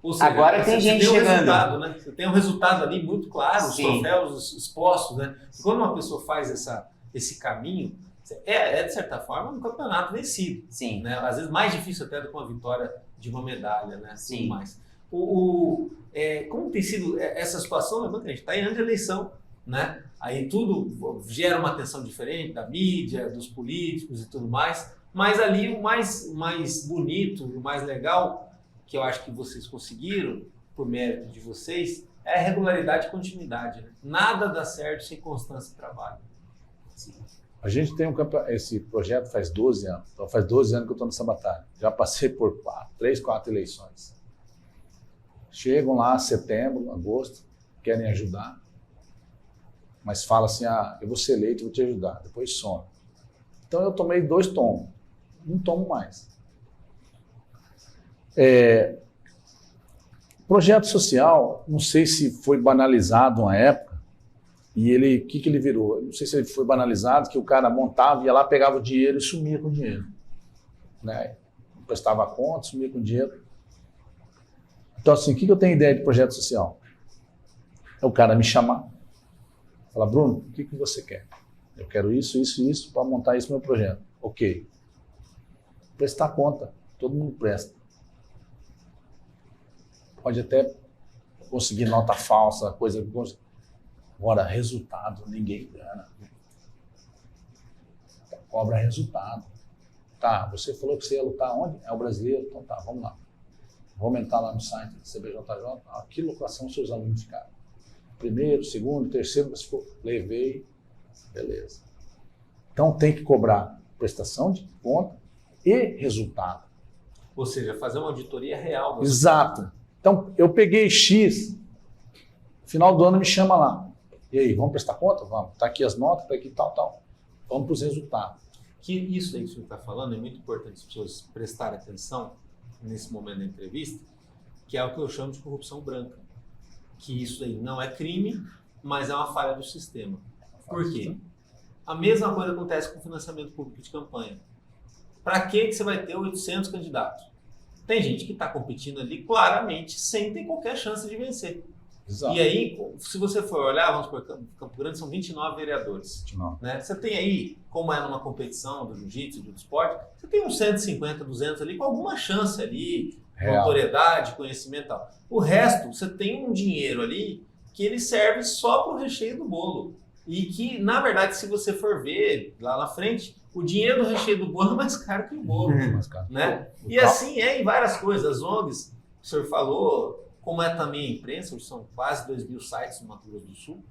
S1: ou seja,
S3: agora tem gente chegando.
S1: Né? Você tem um resultado ali muito claro,
S3: Sim.
S1: os troféus expostos. Né? Quando uma pessoa faz esse caminho, de certa forma um campeonato vencido.
S3: Sim.
S1: Né? Às vezes mais difícil até do que uma vitória de uma medalha. Né?
S3: Sim.
S1: Mais. Como tem sido essa situação? Lembrando que a gente está em ano de eleição. Né? Aí tudo gera uma atenção diferente da mídia, dos políticos e tudo mais, mas ali o mais bonito, o mais legal, que eu acho que vocês conseguiram, por mérito de vocês, é a regularidade e continuidade. Né? Nada dá certo sem constância de trabalho.
S2: Sim. A gente tem esse projeto faz 12 anos, então faz 12 anos que eu estou nessa batalha. Já passei por 3, 4 eleições. Chegam lá setembro, agosto, querem ajudar, mas fala assim, eu vou ser eleito, vou te ajudar, depois some. Então eu tomei 2 tomos, não tomo mais. Projeto social, não sei se foi banalizado uma época, e o que ele virou? Não sei se ele foi banalizado, que o cara montava, ia lá, pegava o dinheiro e sumia com o dinheiro. Né? Prestava conta, sumia com o dinheiro. Então assim, o que eu tenho ideia de projeto social? É o cara me chamar, falar, Bruno, o que você quer? Eu quero isso, isso e isso para montar esse meu projeto. Ok. Prestar conta. Todo mundo presta. Pode até conseguir nota falsa, coisa... Agora, resultado, ninguém engana. Cobra resultado. Tá, você falou que você ia lutar onde? É o brasileiro? Então tá, vamos lá. Vou aumentar lá no site do CBJJ. Que locação seus alunos ficaram? Primeiro, segundo, terceiro, levei, beleza. Então tem que cobrar prestação de conta e resultado.
S1: Ou seja, fazer uma auditoria real.
S2: Exato. Então eu peguei X, final do ano me chama lá. E aí, vamos prestar conta? Vamos. Está aqui as notas, está aqui tal. Vamos para os resultados.
S1: Que isso aí que o senhor está falando é muito importante as pessoas prestarem atenção nesse momento da entrevista, que é o que eu chamo de corrupção branca. Que isso aí não é crime, mas é uma falha do sistema. Por quê? A mesma coisa acontece com o financiamento público de campanha. Para que você vai ter 800 candidatos? Tem gente que está competindo ali claramente sem ter qualquer chance de vencer.
S2: Exato.
S1: E aí, se você for olhar, vamos por Campo Grande, são 29 vereadores. Né? Você tem aí, como é numa competição do jiu-jitsu, do esporte, você tem uns 150, 200 ali, com alguma chance ali, notoriedade, conhecimento e tal. O resto, você tem um dinheiro ali que ele serve só para o recheio do bolo. E que, na verdade, se você for ver lá na frente, o dinheiro do recheio do bolo é mais caro que o bolo. Né? E assim é em várias coisas. As ONGs, o senhor falou, como é também a imprensa, hoje são quase 2.000 sites no Mato Grosso do Sul.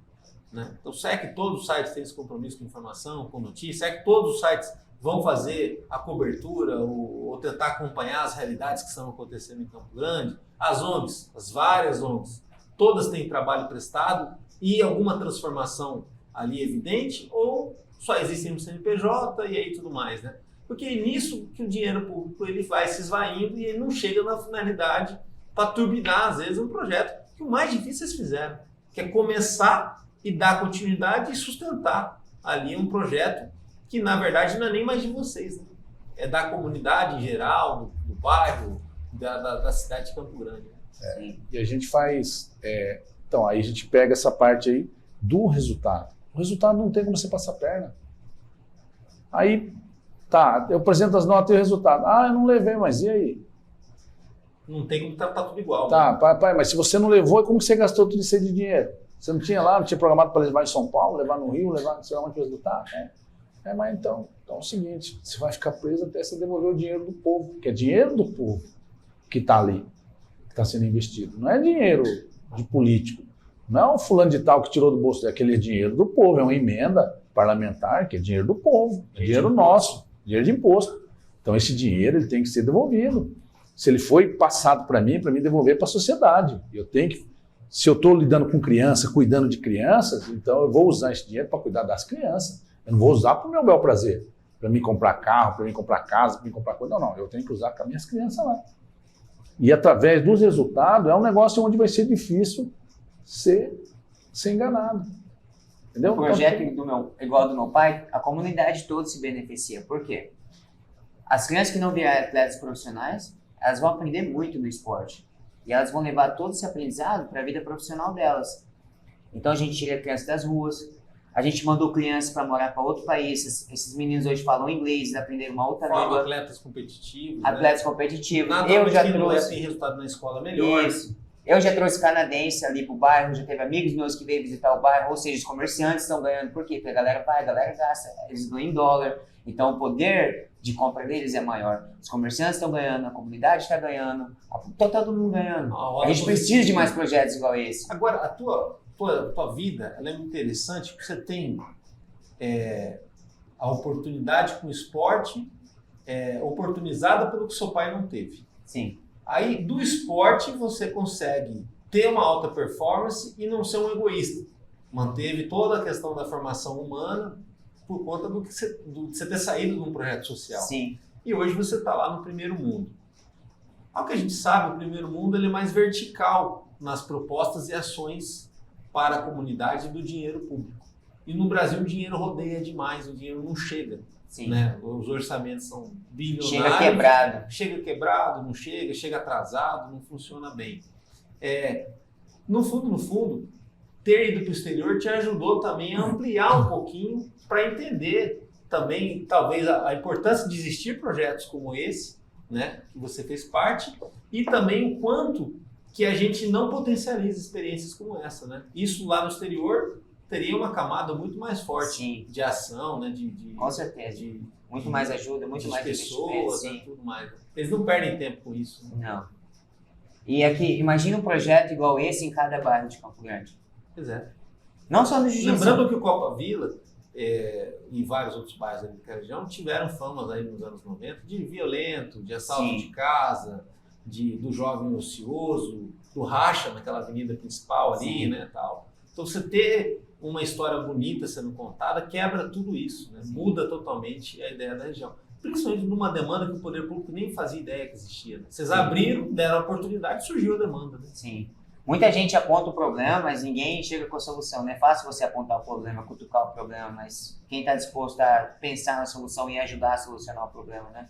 S1: Né? Então, será que todos os sites têm esse compromisso com informação, com notícia? Será que todos os sites vão fazer a cobertura ou tentar acompanhar as realidades que estão acontecendo em Campo Grande? As ONGs, as várias ONGs, todas têm trabalho prestado e alguma transformação ali evidente, ou só existem no CNPJ e aí tudo mais, né? Porque é nisso que o dinheiro público ele vai se esvaindo e ele não chega na finalidade para turbinar, às vezes, um projeto que o mais difícil eles fizeram, que é começar e dar continuidade e sustentar ali um projeto que, na verdade, não é nem mais de vocês, né? É da comunidade em geral, do bairro, da cidade de Campo Grande.
S2: E a gente faz... então, aí a gente pega essa parte aí do resultado. O resultado não tem como você passar a perna. Aí, tá, eu apresento as notas e o resultado. Ah, eu não levei, mas e aí?
S1: Não tem como tratar tudo igual.
S2: Tá,
S1: né?
S2: pai, mas se você não levou, como que você gastou tudo isso aí de dinheiro? Você não tinha lá, não tinha programado para levar em São Paulo, levar no Rio, levar não sei onde o resultado? Mas então é o seguinte, você vai ficar preso até você devolver o dinheiro do povo, que é dinheiro do povo que está ali, que está sendo investido. Não é dinheiro de político. Não é um fulano de tal que tirou do bolso daquele, é dinheiro do povo, é uma emenda parlamentar, que é dinheiro do povo, é dinheiro nosso, dinheiro de imposto. Então esse dinheiro ele tem que ser devolvido. Se ele foi passado para mim devolver para a sociedade. Eu tenho que, se eu estou lidando com criança, cuidando de crianças, então eu vou usar esse dinheiro para cuidar das crianças. Eu não vou usar para o meu bel prazer, para mim comprar carro, para mim comprar casa, para mim comprar coisa. Não, eu tenho que usar para minhas crianças lá. E através dos resultados é um negócio onde vai ser difícil ser enganado. Entendeu?
S3: O projeto igual ao do meu pai, a comunidade toda se beneficia. Por quê? As crianças que não vierem atletas profissionais, elas vão aprender muito no esporte. E elas vão levar todo esse aprendizado para a vida profissional delas. Então a gente tira crianças das ruas, a gente mandou crianças para morar para outro país. Esses meninos hoje falam inglês, aprenderam uma outra língua.
S1: Atletas competitivos.
S3: Atletas competitivos.
S1: Eu já trouxe resultado na escola melhor.
S3: Isso. Eu já trouxe canadense ali pro bairro, já teve amigos meus que veio visitar o bairro, ou seja, os comerciantes estão ganhando. Por quê? Porque a galera vai, a galera gasta, eles ganham em dólar. Então o poder de compra deles é maior. Os comerciantes estão ganhando, a comunidade está ganhando, tá todo mundo ganhando. A gente precisa de mais projetos igual esse.
S1: Agora, a tua vida ela é muito interessante porque você tem a oportunidade com o esporte oportunizada pelo que seu pai não teve.
S3: Sim.
S1: Aí, do esporte, você consegue ter uma alta performance e não ser um egoísta. Manteve toda a questão da formação humana por conta de você ter saído de um projeto social.
S3: Sim.
S1: E hoje você está lá no primeiro mundo. Ao que a gente sabe, o primeiro mundo ele é mais vertical nas propostas e ações para a comunidade do dinheiro público. E no Brasil o dinheiro rodeia demais, o dinheiro não chega.
S3: Sim.
S1: Né? Os orçamentos são bilionários.
S3: Chega quebrado.
S1: Chega quebrado, não chega, chega atrasado, não funciona bem. No fundo, ter ido para o exterior te ajudou também a ampliar um pouquinho para entender também, talvez, a importância de existir projetos como esse, né, que você fez parte, e também o quanto que a gente não potencializa experiências como essa. Né? Isso lá no exterior teria uma camada muito mais forte. Sim. De ação, né?
S3: Com certeza. Muito mais ajuda, muito mais
S1: pessoas, né? Tudo mais. Eles não perdem tempo com isso. Né?
S3: Não. E aqui, imagina um projeto igual esse em cada bairro de Campo Grande.
S1: Pois é.
S3: Não só no jiu-jitsu.
S1: Lembrando que o Copa Vila e vários outros bairros ali da região tiveram famas aí nos anos 90 de violento, de assalto
S3: Sim.
S1: de casa, do jovem ocioso, do racha naquela avenida principal ali, Sim. né, tal. Então você ter uma história bonita sendo contada quebra tudo isso, né? Muda totalmente a ideia da região. Principalmente numa demanda que o poder público nem fazia ideia que existia. Né? Vocês abriram, deram a oportunidade, surgiu a demanda. Né?
S3: Sim. Muita gente aponta o problema, mas ninguém chega com a solução. Não é fácil você apontar o problema, cutucar o problema, mas quem está disposto a pensar na solução e ajudar a solucionar o problema, né?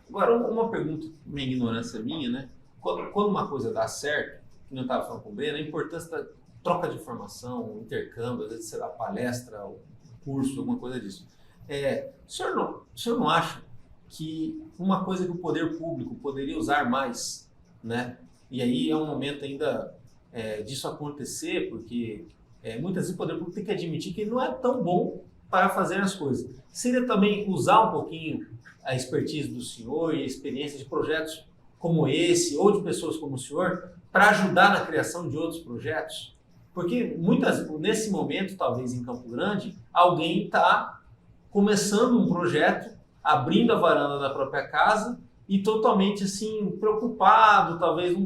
S1: Agora, uma pergunta, uma ignorância minha, né? Quando uma coisa dá certo, que não estava falando com o Breno, a importância troca de informação, um intercâmbio, às vezes você dá palestra, um curso, alguma coisa disso. O senhor não acha que uma coisa que o poder público poderia usar mais, né? E aí é um momento ainda disso acontecer, porque muitas vezes o poder público tem que admitir que ele não é tão bom para fazer as coisas. Seria também usar um pouquinho a expertise do senhor e a experiência de projetos como esse, ou de pessoas como o senhor, para ajudar na criação de outros projetos? Porque nesse momento, talvez em Campo Grande, alguém está começando um projeto, abrindo a varanda da própria casa e totalmente assim, preocupado, talvez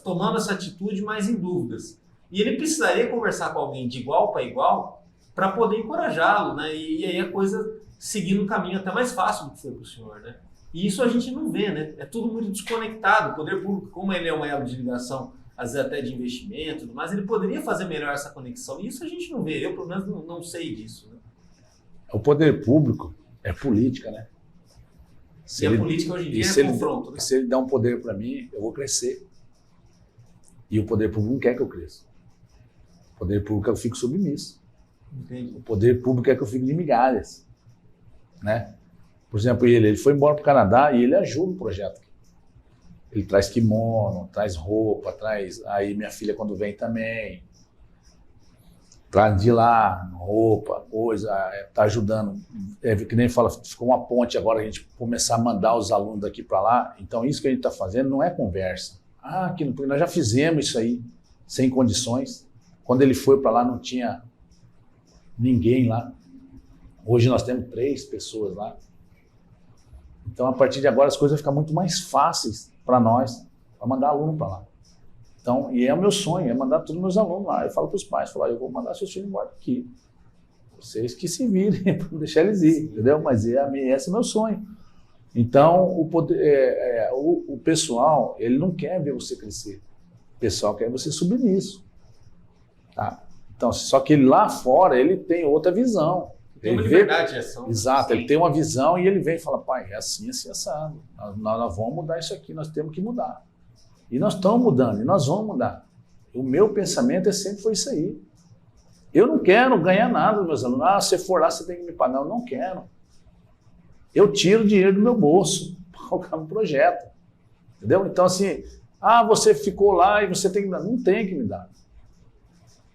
S1: tomando essa atitude, mas em dúvidas. E ele precisaria conversar com alguém de igual para igual para poder encorajá-lo, né? E aí a coisa seguir um caminho até mais fácil do que foi para o senhor, né? E isso a gente não vê, né? É tudo muito desconectado. O poder público, como ele é um elo de ligação, às vezes até de investimento, mas ele poderia fazer melhor essa conexão. E isso a gente não vê. Eu, pelo menos, não sei disso, né?
S2: O poder público é política, né?
S1: A política hoje em dia é confronto, né?
S2: Se ele der um poder para mim, eu vou crescer. E o poder público não quer que eu cresça. O poder público quer que eu fique submisso.
S1: Entendi.
S2: O poder público quer que eu fique de migalhas, né? Por exemplo, ele foi embora para o Canadá e ele ajuda o projeto. Ele traz kimono, traz roupa, aí minha filha quando vem também, traz de lá roupa, coisa, tá ajudando. Que nem fala, ficou uma ponte agora a gente começar a mandar os alunos daqui para lá. Então isso que a gente está fazendo não é conversa. Porque nós já fizemos isso aí sem condições. Quando ele foi para lá não tinha ninguém lá. Hoje nós temos 3 pessoas lá. Então, a partir de agora, as coisas vão ficar muito mais fáceis para nós, para mandar aluno para lá. Então, e é o meu sonho, é mandar todos os meus alunos lá. Eu falo para os pais, eu vou mandar seus filhos embora daqui. Vocês que se virem, para não deixar eles ir, entendeu? Mas esse é o meu sonho. Então, o pessoal, ele não quer ver você crescer. O pessoal quer você submisso. Tá? Então, só que ele lá fora, ele tem outra visão.
S1: Tem uma liberdade de ação.
S2: Exato, ele tem uma visão e ele vem e fala, pai, é assim, assim, assado. Nós vamos mudar isso aqui, nós temos que mudar. E nós estamos mudando, e nós vamos mudar. O meu pensamento sempre foi isso aí. Eu não quero ganhar nada dos meus alunos. Se for lá, você tem que me pagar. Eu não quero. Eu tiro dinheiro do meu bolso para colocar no projeto. Entendeu? Então, assim, você ficou lá e você tem que me dar. Não tem que me dar.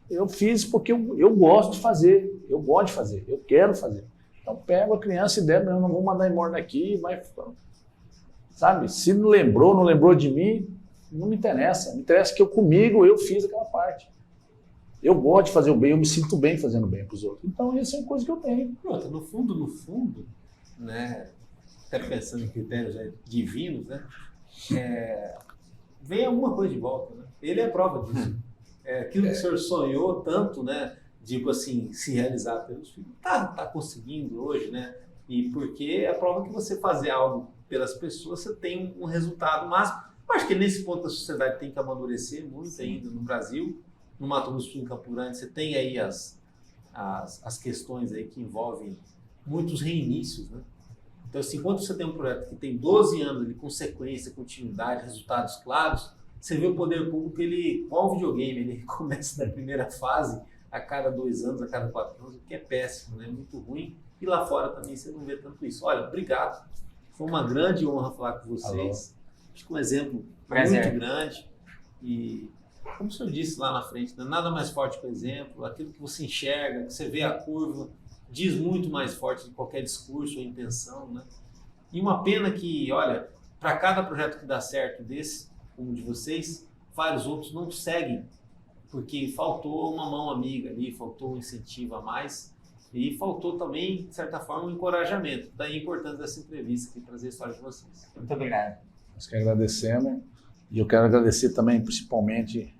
S2: Eu fiz porque eu gosto de fazer, eu gosto de fazer, eu quero fazer. Então pego a criança e der, eu não vou mandar embora daqui, vai, sabe? Se não lembrou de mim, não me interessa. Me interessa que eu fiz aquela parte. Eu gosto de fazer o bem, eu me sinto bem fazendo bem para os outros. Então essa é uma coisa que eu tenho.
S1: Pronto, no fundo, né? Até pensando em critérios divinos, né? Vem alguma coisa de volta, né? Ele é a prova disso. Aquilo que o senhor sonhou tanto, né? Digo assim, se realizar pelos filhos, tá conseguindo hoje, né? E porque é a prova que você fazer algo pelas pessoas, você tem um resultado máximo. Eu acho que nesse ponto a sociedade tem que amadurecer muito ainda no Brasil. No Mato Grosso do Sul, em Campo Grande, você tem aí as questões aí que envolvem muitos reinícios, né? Então, assim, enquanto você tem um projeto que tem 12 anos de consequência, continuidade, resultados claros, você vê o poder público, ele, igual o videogame, ele começa na primeira fase a cada 2 anos, a cada 4 anos, o que é péssimo, né? Muito ruim. E lá fora também você não vê tanto isso. Olha, obrigado. Foi uma grande honra falar com vocês.
S2: Alô.
S1: Acho que um exemplo
S3: Prazer.
S1: muito grande. E, como o senhor disse lá na frente, né? Nada mais forte que o exemplo. Aquilo que você enxerga, que você vê a curva, diz muito mais forte de qualquer discurso ou intenção, né? E uma pena que, olha, para cada projeto que dá certo desse, como o de vocês, vários outros não seguem, porque faltou uma mão amiga ali, faltou um incentivo a mais e faltou também, de certa forma, um encorajamento. Daí a importância dessa entrevista aqui, trazer a história de vocês.
S3: Muito obrigado.
S2: Nós que agradecemos e eu quero agradecer também, principalmente,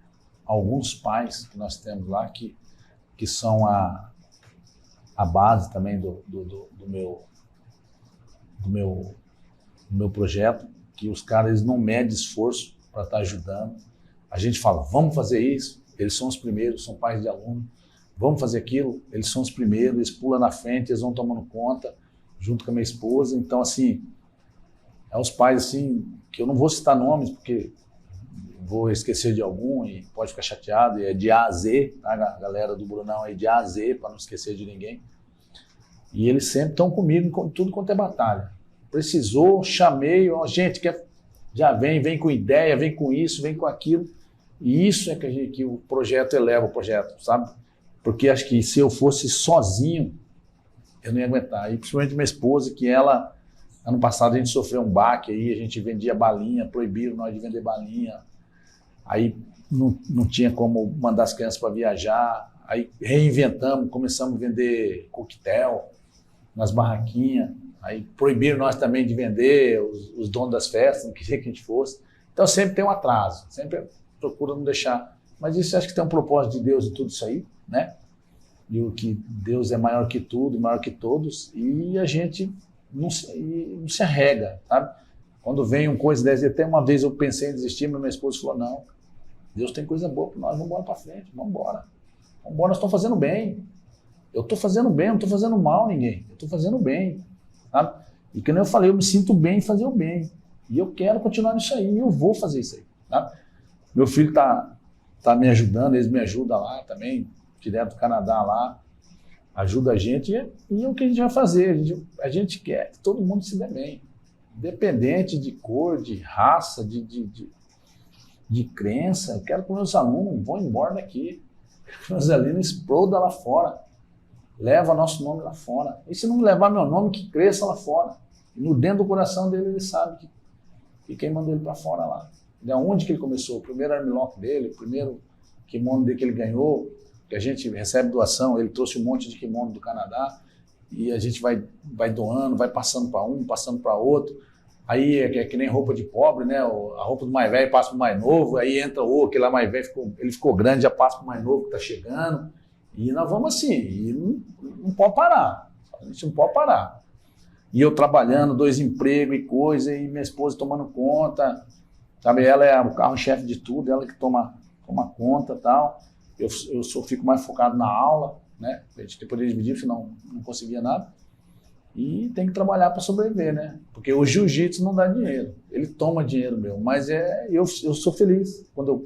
S2: alguns pais que nós temos lá, que são a base também do meu projeto, que os caras não medem esforço para estar ajudando. A gente fala, vamos fazer isso, eles são os primeiros, são pais de aluno, vamos fazer aquilo, eles são os primeiros, eles pulam na frente, eles vão tomando conta, junto com a minha esposa. Então, assim, os pais, assim, que eu não vou citar nomes, porque vou esquecer de algum e pode ficar chateado, é de A a Z, tá? A galera do Brunão é de A a Z, para não esquecer de ninguém. E eles sempre estão comigo em tudo quanto é batalha. Precisou, chamei, ó, gente, já vem com ideia, vem com isso, vem com aquilo. E isso é que o projeto eleva o projeto, sabe? Porque acho que se eu fosse sozinho, eu não ia aguentar. E principalmente minha esposa, que ela, ano passado a gente sofreu um baque aí, a gente vendia balinha, proibiram nós de vender balinha. Aí não tinha como mandar as crianças para viajar. Aí reinventamos, começamos a vender coquetel nas barraquinhas. Aí proibiram nós também de vender, os donos das festas, não queria que a gente fosse. Então sempre tem um atraso, sempre procura não deixar. Mas isso acho que tem um propósito de Deus em tudo isso aí, né? E o que Deus é maior que tudo, maior que todos, e a gente não se arrega, sabe? Quando vem uma coisa dessa, até uma vez eu pensei em desistir, mas minha esposa falou, não, Deus tem coisa boa para nós, vamos embora para frente, vamos embora. Vamos embora, nós estamos fazendo bem. Eu estou fazendo bem, não estou fazendo mal a ninguém, eu estou fazendo bem. Sabe? E como eu falei, eu me sinto bem em fazer o bem. E eu quero continuar nisso aí, e eu vou fazer isso aí. Sabe? Meu filho tá me ajudando, eles me ajudam lá também, direto do Canadá lá, ajuda a gente, e é o que a gente vai fazer. A gente quer que todo mundo se dê bem. Independente de cor, de raça, de crença. Eu quero que meus alunos vão embora daqui. Que meus alunos explodam lá fora. Leva nosso nome lá fora. E se não levar meu nome, que cresça lá fora. E no dentro do coração dele, ele sabe que quem mandou ele para fora lá. De onde que ele começou? O primeiro armlock dele, o primeiro kimono dele que ele ganhou, que a gente recebe doação, ele trouxe um monte de kimono do Canadá, e a gente vai doando, vai passando para um, passando para outro. Aí é que nem roupa de pobre, né? A roupa do mais velho passa para o mais novo, aí entra o aquele lá mais velho, ele ficou grande, já passa para o mais novo que está chegando. E nós vamos assim, e não pode parar, a gente não pode parar. E eu trabalhando, 2 empregos e coisa, e minha esposa tomando conta, sabe? Ela é o carro-chefe de tudo, ela que toma conta e tal. Eu fico mais focado na aula, né? A gente poderia dividir, senão não conseguia nada. E tem que trabalhar para sobreviver, né? Porque o jiu-jitsu não dá dinheiro, ele toma dinheiro meu, mas eu sou feliz quando eu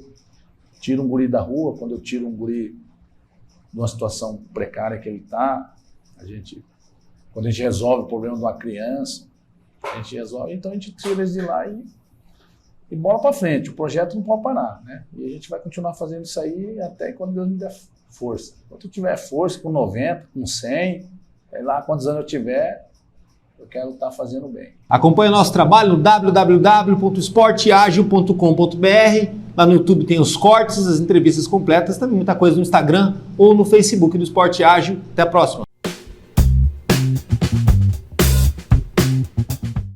S2: tiro um guri da rua, quando eu tiro um guri de uma situação precária que ele está, quando a gente resolve o problema de uma criança, a gente resolve, então a gente tira eles de lá e bola para frente. O projeto não pode parar, né? E a gente vai continuar fazendo isso aí até quando Deus me der força. Quando eu tiver força, com 90, com 100, sei lá quantos anos eu tiver, eu quero estar fazendo bem.
S4: Acompanhe nosso trabalho no www.esporteagil.com.br. Lá no YouTube tem os cortes, as entrevistas completas, também muita coisa no Instagram ou no Facebook do Esporte Ágil. Até a próxima.